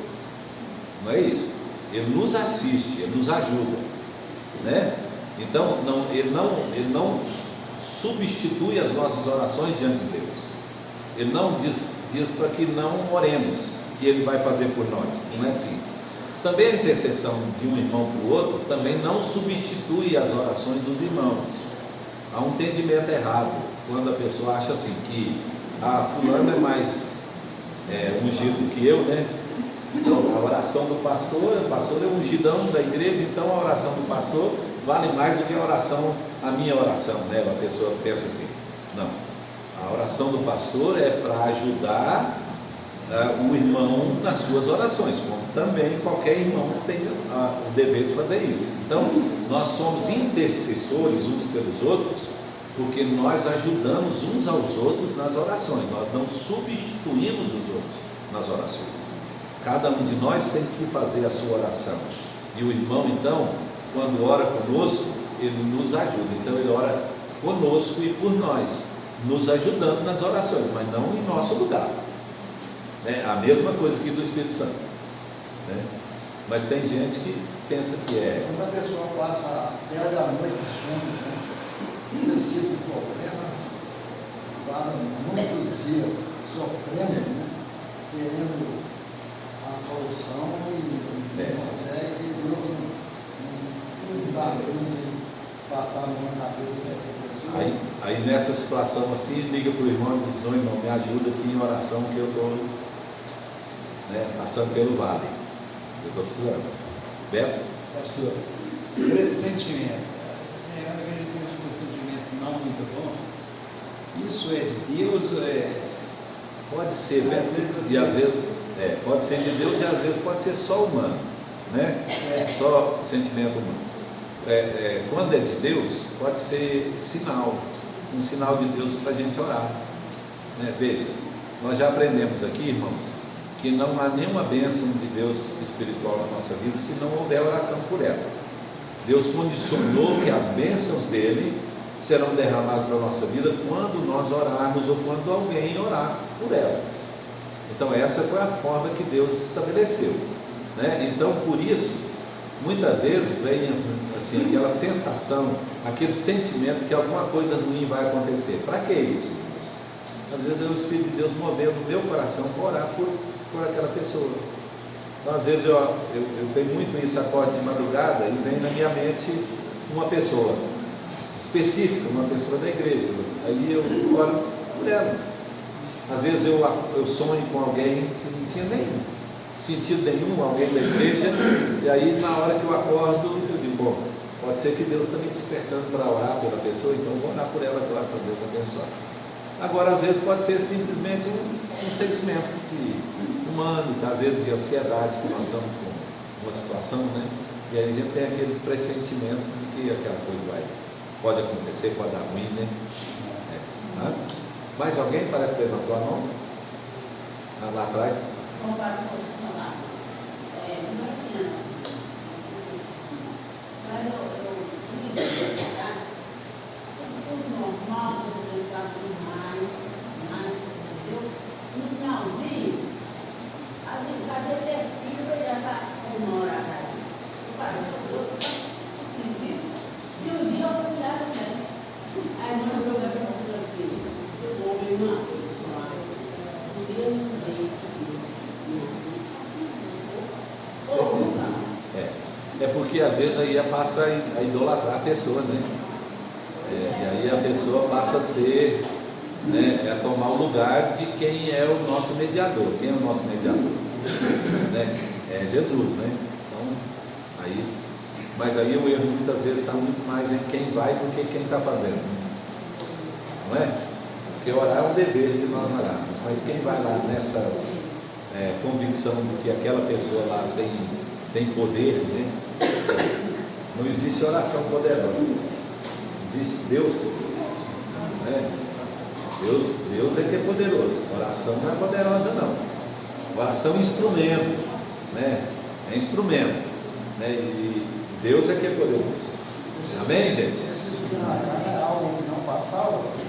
Não é isso. Ele nos assiste, ele nos ajuda, né? Então, ele não substitui as nossas orações diante de Deus. Ele não diz para que não oremos, que ele vai fazer por nós. Não é assim. Também a intercessão de um irmão para o outro também não substitui as orações dos irmãos. Há um entendimento errado quando a pessoa acha assim que fulano é mais ungido que eu, né? Então, a oração do pastor, o pastor é o ungidão da igreja, então a oração do pastor vale mais do que a minha oração, né? A pessoa pensa assim, não, a oração do pastor é para ajudar o irmão nas suas orações, como também qualquer irmão tem o dever de fazer isso. Então, nós somos intercessores uns pelos outros, porque nós ajudamos uns aos outros nas orações, nós não substituímos os outros nas orações. Cada um de nós tem que fazer a sua oração, e o irmão, então, quando ora conosco, ele nos ajuda. Então, ele ora conosco e por nós, nos ajudando nas orações, mas não em nosso lugar. A mesma coisa que do Espírito Santo, né? Mas tem gente que pensa que quando a pessoa passa pela noite sono, né? Esse tipo de problema, passa muitos dias sofrendo, né? Querendo a solução e não consegue, Deus não dá de passar a mão na cabeça da pessoa. Aí nessa situação assim, liga para o irmão e diz, irmão, me ajuda aqui em oração que eu estou passando pelo vale, eu estou precisando. Beto? Pastor, pressentimento. A gente tem um pressentimento não muito bom. Isso é de Deus? Pode ser, Beto. E às vezes pode ser de Deus e às vezes pode ser só humano, né? Só sentimento humano. Quando é de Deus, pode ser sinal, um sinal de Deus para a gente orar, né? Veja, nós já aprendemos aqui, irmãos, que não há nenhuma bênção de Deus espiritual na nossa vida se não houver oração por ela. Deus condicionou que as bênçãos dele serão derramadas na nossa vida quando nós orarmos ou quando alguém orar por elas. Então essa foi a forma que Deus estabeleceu, né? Então por isso, muitas vezes vem assim, aquela sensação, aquele sentimento que alguma coisa ruim vai acontecer. Para que isso? Às vezes é o Espírito de Deus movendo o meu coração para orar por aquela pessoa. Então, às vezes eu tenho muito isso, acordo de madrugada e vem na minha mente uma pessoa específica, uma pessoa da igreja, aí eu oro por ela. Às vezes eu sonho com alguém que não tinha nem sentido nenhum, alguém da igreja, e aí na hora que eu acordo, eu digo, bom, pode ser que Deus está me despertando para orar pela pessoa, então vou orar por ela agora para Deus abençoar. Agora, às vezes pode ser simplesmente um sentimento humano, às vezes de ansiedade, que nós estamos com uma situação, né? E aí a gente tem aquele pressentimento de que aquela coisa pode acontecer, pode dar ruim, né? Mais alguém parece que levantou a mão? Lá atrás. Como para posicionar. Mas eu normal, eu pensava demais, mas no finalzinho, fazer pesquisa já está uma hora atrás. Eu esquisito. E um dia eu fui lá também. Aí mãe falou para mim assim, eu irmã, Deus não deixa ou nunca. É porque às vezes aí passa a idolatrar a pessoa, né? E aí a pessoa passa a ser, a tomar o lugar de quem é o nosso mediador. Quem é o nosso mediador? É Jesus, né? Então, mas aí o erro muitas vezes está muito mais em quem vai do que quem está fazendo. Não é? Porque orar é um dever de nós orarmos, mas quem vai lá nessa convicção de que aquela pessoa lá tem poder, né? Não existe oração poderosa, existe Deus poderoso, né? Deus é que é poderoso, oração não é poderosa não, oração é instrumento, né? É instrumento, né? E Deus é que é poderoso, amém, gente? É algo que não passava.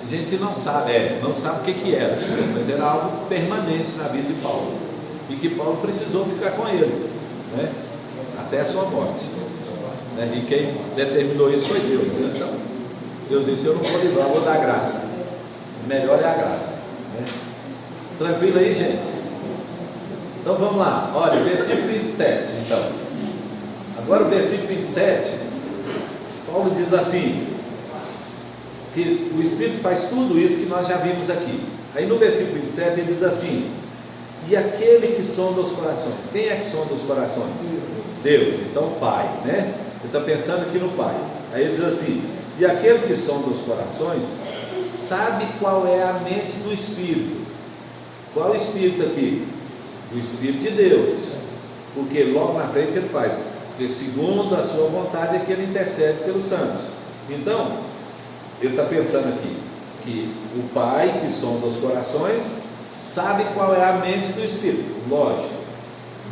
A gente não sabe o que era, mas era algo permanente na vida de Paulo, e que Paulo precisou ficar com ele, né? Até a sua morte, né? E quem determinou isso foi Deus, né? Então Deus disse: eu não vou livrar, vou dar graça, o melhor é a graça, né? Tranquilo aí, gente? Então vamos lá, olha, versículo 27 então. Agora o versículo 27, Paulo diz assim, que o Espírito faz tudo isso que nós já vimos aqui. Aí no versículo 27 ele diz assim: e aquele que sonda os corações. Quem é que sonda os corações? Deus. Então Pai, né? Ele está pensando aqui no Pai. Aí ele diz assim: e aquele que sonda os corações sabe qual é a mente do Espírito. Qual o Espírito aqui? O Espírito de Deus. Porque logo na frente ele faz, porque segundo a sua vontade é que ele intercede pelos santos. Então ele está pensando aqui que o Pai que sonda os corações sabe qual é a mente do Espírito. Lógico,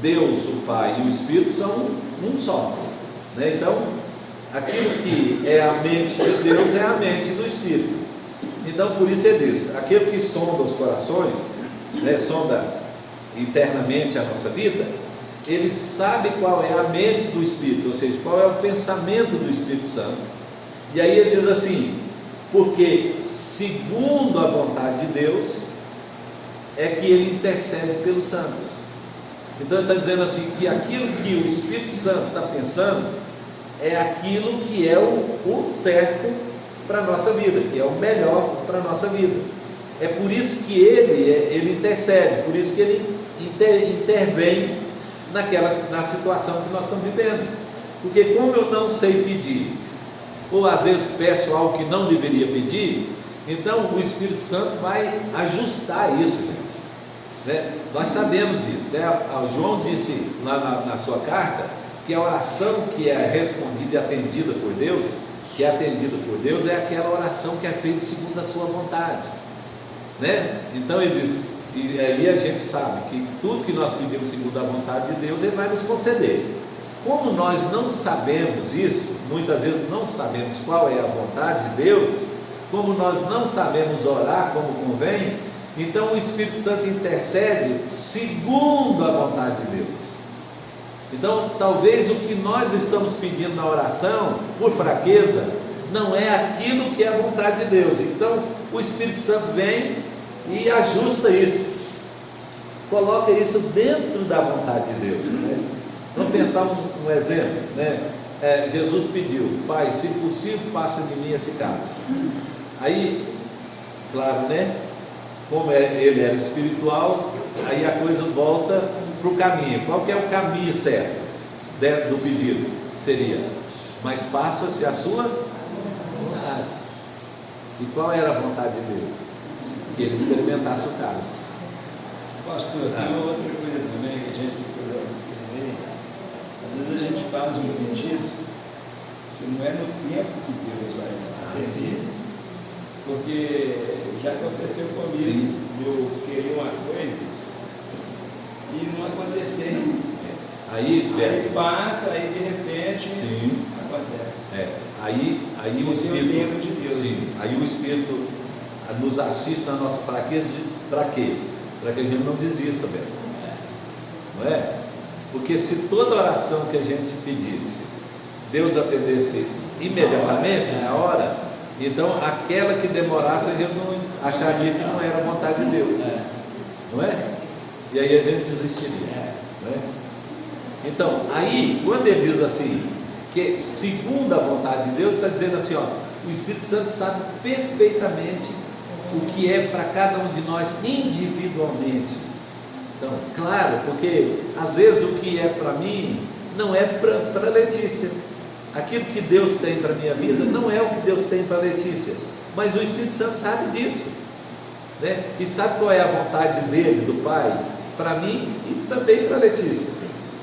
Deus, o Pai e o Espírito são um só, né? Então aquilo que é a mente de Deus é a mente do Espírito. Então por isso ele diz: aquele que sonda os corações, né, sonda internamente a nossa vida, ele sabe qual é a mente do Espírito, ou seja, qual é o pensamento do Espírito Santo. E aí ele diz assim: porque segundo a vontade de Deus é que ele intercede pelos santos. Então ele está dizendo assim, que aquilo que o Espírito Santo está pensando é aquilo que é o certo para a nossa vida, que é o melhor para a nossa vida. É por isso que ele intercede, por isso que ele intervém na situação que nós estamos vivendo. Porque como eu não sei pedir, ou às vezes peço algo que não deveria pedir, então o Espírito Santo vai ajustar isso, gente, né? Nós sabemos disso, né? O João disse lá na sua carta que a oração que é respondida e atendida por Deus, é aquela oração que é feita segundo a sua vontade, né? Então ele diz, e aí a gente sabe que tudo que nós pedimos segundo a vontade de Deus, ele vai nos conceder. Como nós não sabemos isso, muitas vezes não sabemos qual é a vontade de Deus, como nós não sabemos orar como convém, então o Espírito Santo intercede segundo a vontade de Deus. Então talvez o que nós estamos pedindo na oração, por fraqueza, não é aquilo que é a vontade de Deus. Então o Espírito Santo vem e ajusta isso, coloca isso dentro da vontade de Deus, né? Vamos pensar um exemplo, né? Jesus pediu: Pai, se possível, passa de mim esse cálice. Aí, claro, né? Como ele era espiritual, aí a coisa volta para o caminho. Qual que é o caminho certo do pedido? Seria: mas faça-se a sua vontade. E qual era a vontade de Deus? Que ele experimentasse o cálice. Pastor, tem outra coisa também que a gente precisa observar. Às vezes a gente faz um pedido que não é no tempo que Deus vai fazer, porque já aconteceu comigo. Sim. Eu queria uma coisa e não aconteceu. Aí passa, aí de repente sim, acontece. Aí o Espírito, tempo de Deus. sim, aí o Espírito nos assiste na nossa fraqueza. Para quê? Para que a gente não desista, velho. Não é? Porque se toda oração que a gente pedisse, Deus atendesse imediatamente, na hora, então aquela que demorasse, a gente não acharia que não era a vontade de Deus, não é? E aí a gente desistiria, não é? Então, aí, quando ele diz assim, que segundo a vontade de Deus, está dizendo assim, ó, O Espírito Santo sabe perfeitamente o que é para cada um de nós individualmente. Então, claro, porque às vezes o que é para mim não é para Letícia. Aquilo que Deus tem para a minha vida não é o que Deus tem para Letícia. Mas o Espírito Santo sabe disso, né? E sabe qual é a vontade dele, do Pai, para mim e também para Letícia.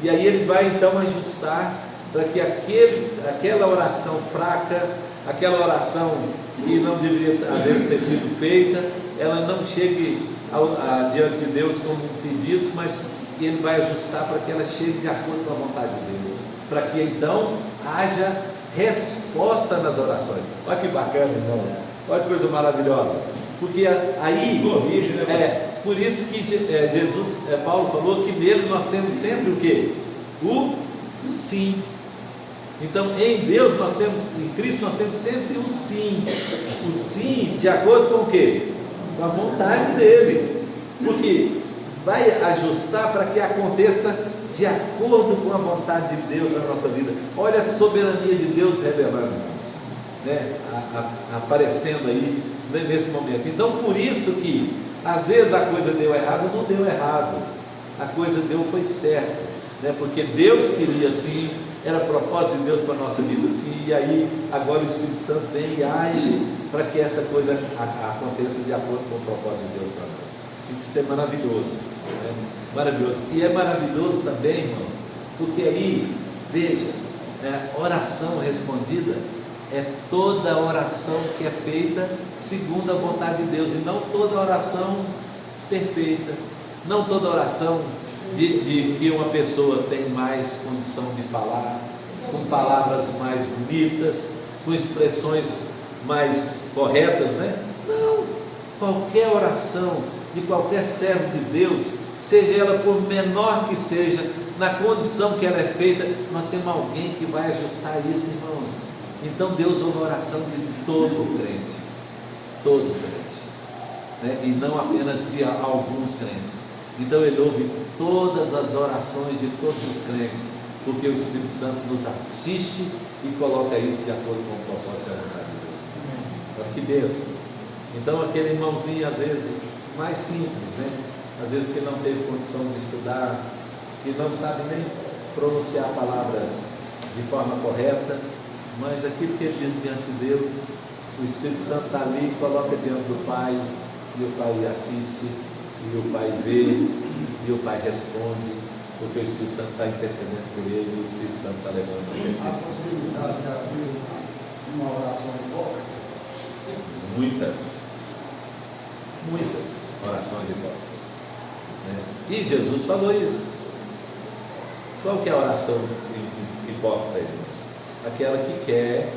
E aí ele vai então ajustar para que aquela oração fraca, aquela oração que não deveria às vezes ter sido feita, ela não chegue diante de Deus como um pedido, mas ele vai ajustar para que ela chegue de acordo com a vontade de Deus, para que então haja resposta nas orações. Olha que bacana, irmãos, olha que coisa maravilhosa, porque aí corrige, né? por isso que Paulo falou que nele nós temos sempre o quê? O sim. Então em Deus nós temos, em Cristo nós temos sempre o sim de acordo com o quê? Com a vontade dele, porque vai ajustar para que aconteça de acordo com a vontade de Deus na nossa vida. Olha a soberania de Deus revelando, né? Aparecendo aí nesse momento. Então por isso que às vezes a coisa deu errado, não deu errado, a coisa foi certa, né? Porque Deus queria assim, era propósito de Deus para a nossa vida assim, e aí agora o Espírito Santo vem e age para que essa coisa aconteça de acordo com o propósito de Deus para nós. Isso é maravilhoso, né? Maravilhoso. E é maravilhoso também, irmãos, porque aí, veja, oração respondida é toda oração que é feita segundo a vontade de Deus, e não toda oração perfeita, não toda oração de que uma pessoa tem mais condição de falar, com palavras mais bonitas, com expressões mais corretas, né? Não, qualquer oração de qualquer servo de Deus, seja ela por menor que seja, na condição que ela é feita, nós temos alguém que vai ajustar isso, irmãos. Então Deus ouve a oração de todo crente, né? E não apenas de alguns crentes. Então Ele ouve todas as orações de todos os crentes, porque o Espírito Santo nos assiste e coloca isso de acordo com o propósito e a vontade de Deus. Então, que bênção. Então aquele irmãozinho às vezes mais simples, né? Às vezes que não teve condição de estudar, que não sabe nem pronunciar palavras de forma correta, mas aquilo que ele diz diante de Deus, o Espírito Santo está ali, coloca diante do Pai, e o Pai assiste, e o Pai vê, e o Pai responde, porque o Espírito Santo está intercedendo por ele, e o Espírito Santo está levando a ele. A possibilidade de abrir uma oração hipócrita? Muitas orações hipócritas, né? E Jesus falou isso. Qual que é a oração hipócrita, irmãos? Aquela que quer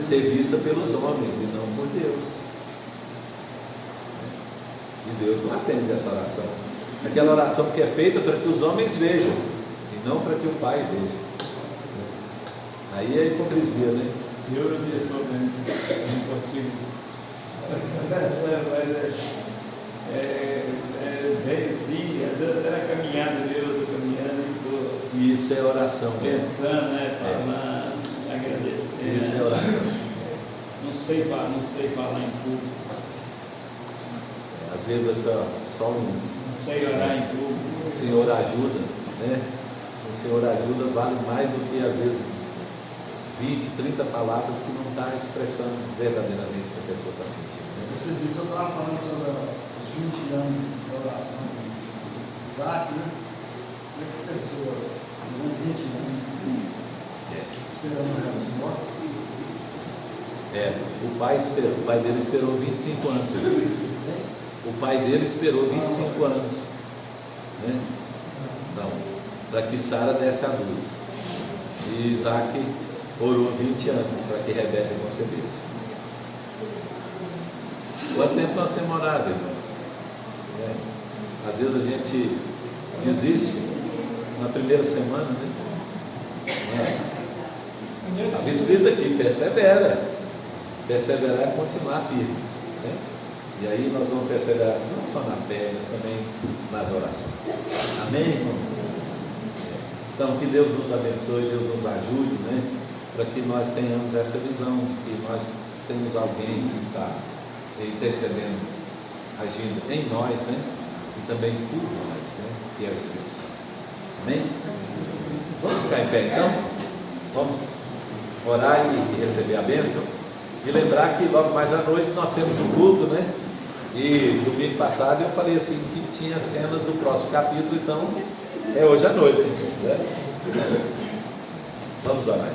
ser vista pelos homens e não por Deus. E Deus não atende essa oração. Aquela oração que é feita para que os homens vejam e não para que o Pai veja. Aí é hipocrisia, né? Eu não consigo. Mas bem sim, até na caminhada mesmo, eu estou caminhando e estou. Isso é oração. Pensando, né? Falando, agradecendo. Isso é oração. Não sei falar em público. Às vezes é só um. Não sei orar em público. O Senhor ajuda, né? O Senhor ajuda vale mais do que às vezes 20, 30 palavras que não está expressando verdadeiramente o que a pessoa está sentindo. Você disse, eu estava falando sobre os 20 anos de oração de Isaac, né? Como é que a pessoa, durante 20 anos, esperando a resposta? O pai dele esperou 25 anos. O pai dele esperou 25 anos, né? Não, para que Sara desse a luz. E Isaac orou 20 anos para que Rebeca concebesse. Quanto tempo nós temos orado, irmãos? Às vezes a gente desiste na primeira semana, né? Estava escrito aqui, persevera. Perseverar é continuar firme, né? E aí nós vamos perseverar não só na fé, mas também nas orações. Amém, irmãos? Então, que Deus nos abençoe, Deus nos ajude, né? Para que nós tenhamos essa visão, que nós temos alguém que está intercedendo, agindo em nós, né? E também por nós, né? Que é o Espírito Santo. Amém? Vamos ficar em pé então? Vamos orar e receber a bênção. E lembrar que logo mais à noite nós temos um culto, né? E domingo passado eu falei assim que tinha cenas do próximo capítulo, então é hoje à noite, né? Vamos orar.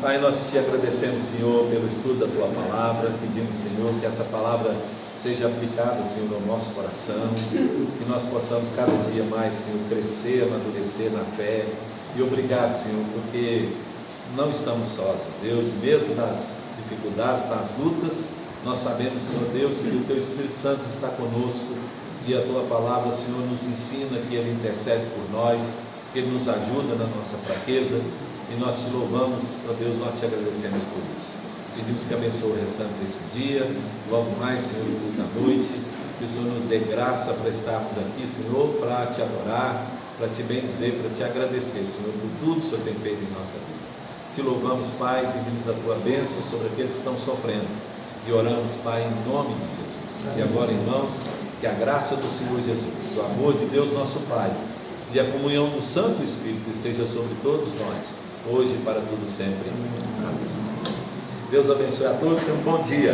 Pai, nós te agradecemos, Senhor, pelo estudo da Tua Palavra, pedimos, Senhor, que essa palavra seja aplicada, Senhor, no nosso coração, que nós possamos cada dia mais, Senhor, crescer, amadurecer na fé. E obrigado, Senhor, porque não estamos sós, Deus, mesmo nas dificuldades, nas lutas, nós sabemos, Senhor Deus, que o Teu Espírito Santo está conosco e a Tua Palavra, Senhor, nos ensina que Ele intercede por nós, que Ele nos ajuda na nossa fraqueza, e nós te louvamos, ó Deus, nós te agradecemos por isso. Pedimos que abençoe o restante desse dia, logo mais, Senhor, no culto da noite, que o Senhor nos dê graça para estarmos aqui, Senhor, para te adorar, para te bendizer, para te agradecer, Senhor, por tudo que o Senhor tem feito em nossa vida. Te louvamos, Pai, pedimos a Tua bênção sobre aqueles que estão sofrendo, e oramos, Pai, em nome de Jesus. E agora, irmãos, que a graça do Senhor Jesus, o amor de Deus nosso Pai, e a comunhão do Santo Espírito esteja sobre todos nós, hoje e para tudo sempre. Amém. Deus abençoe a todos, tenham um bom dia.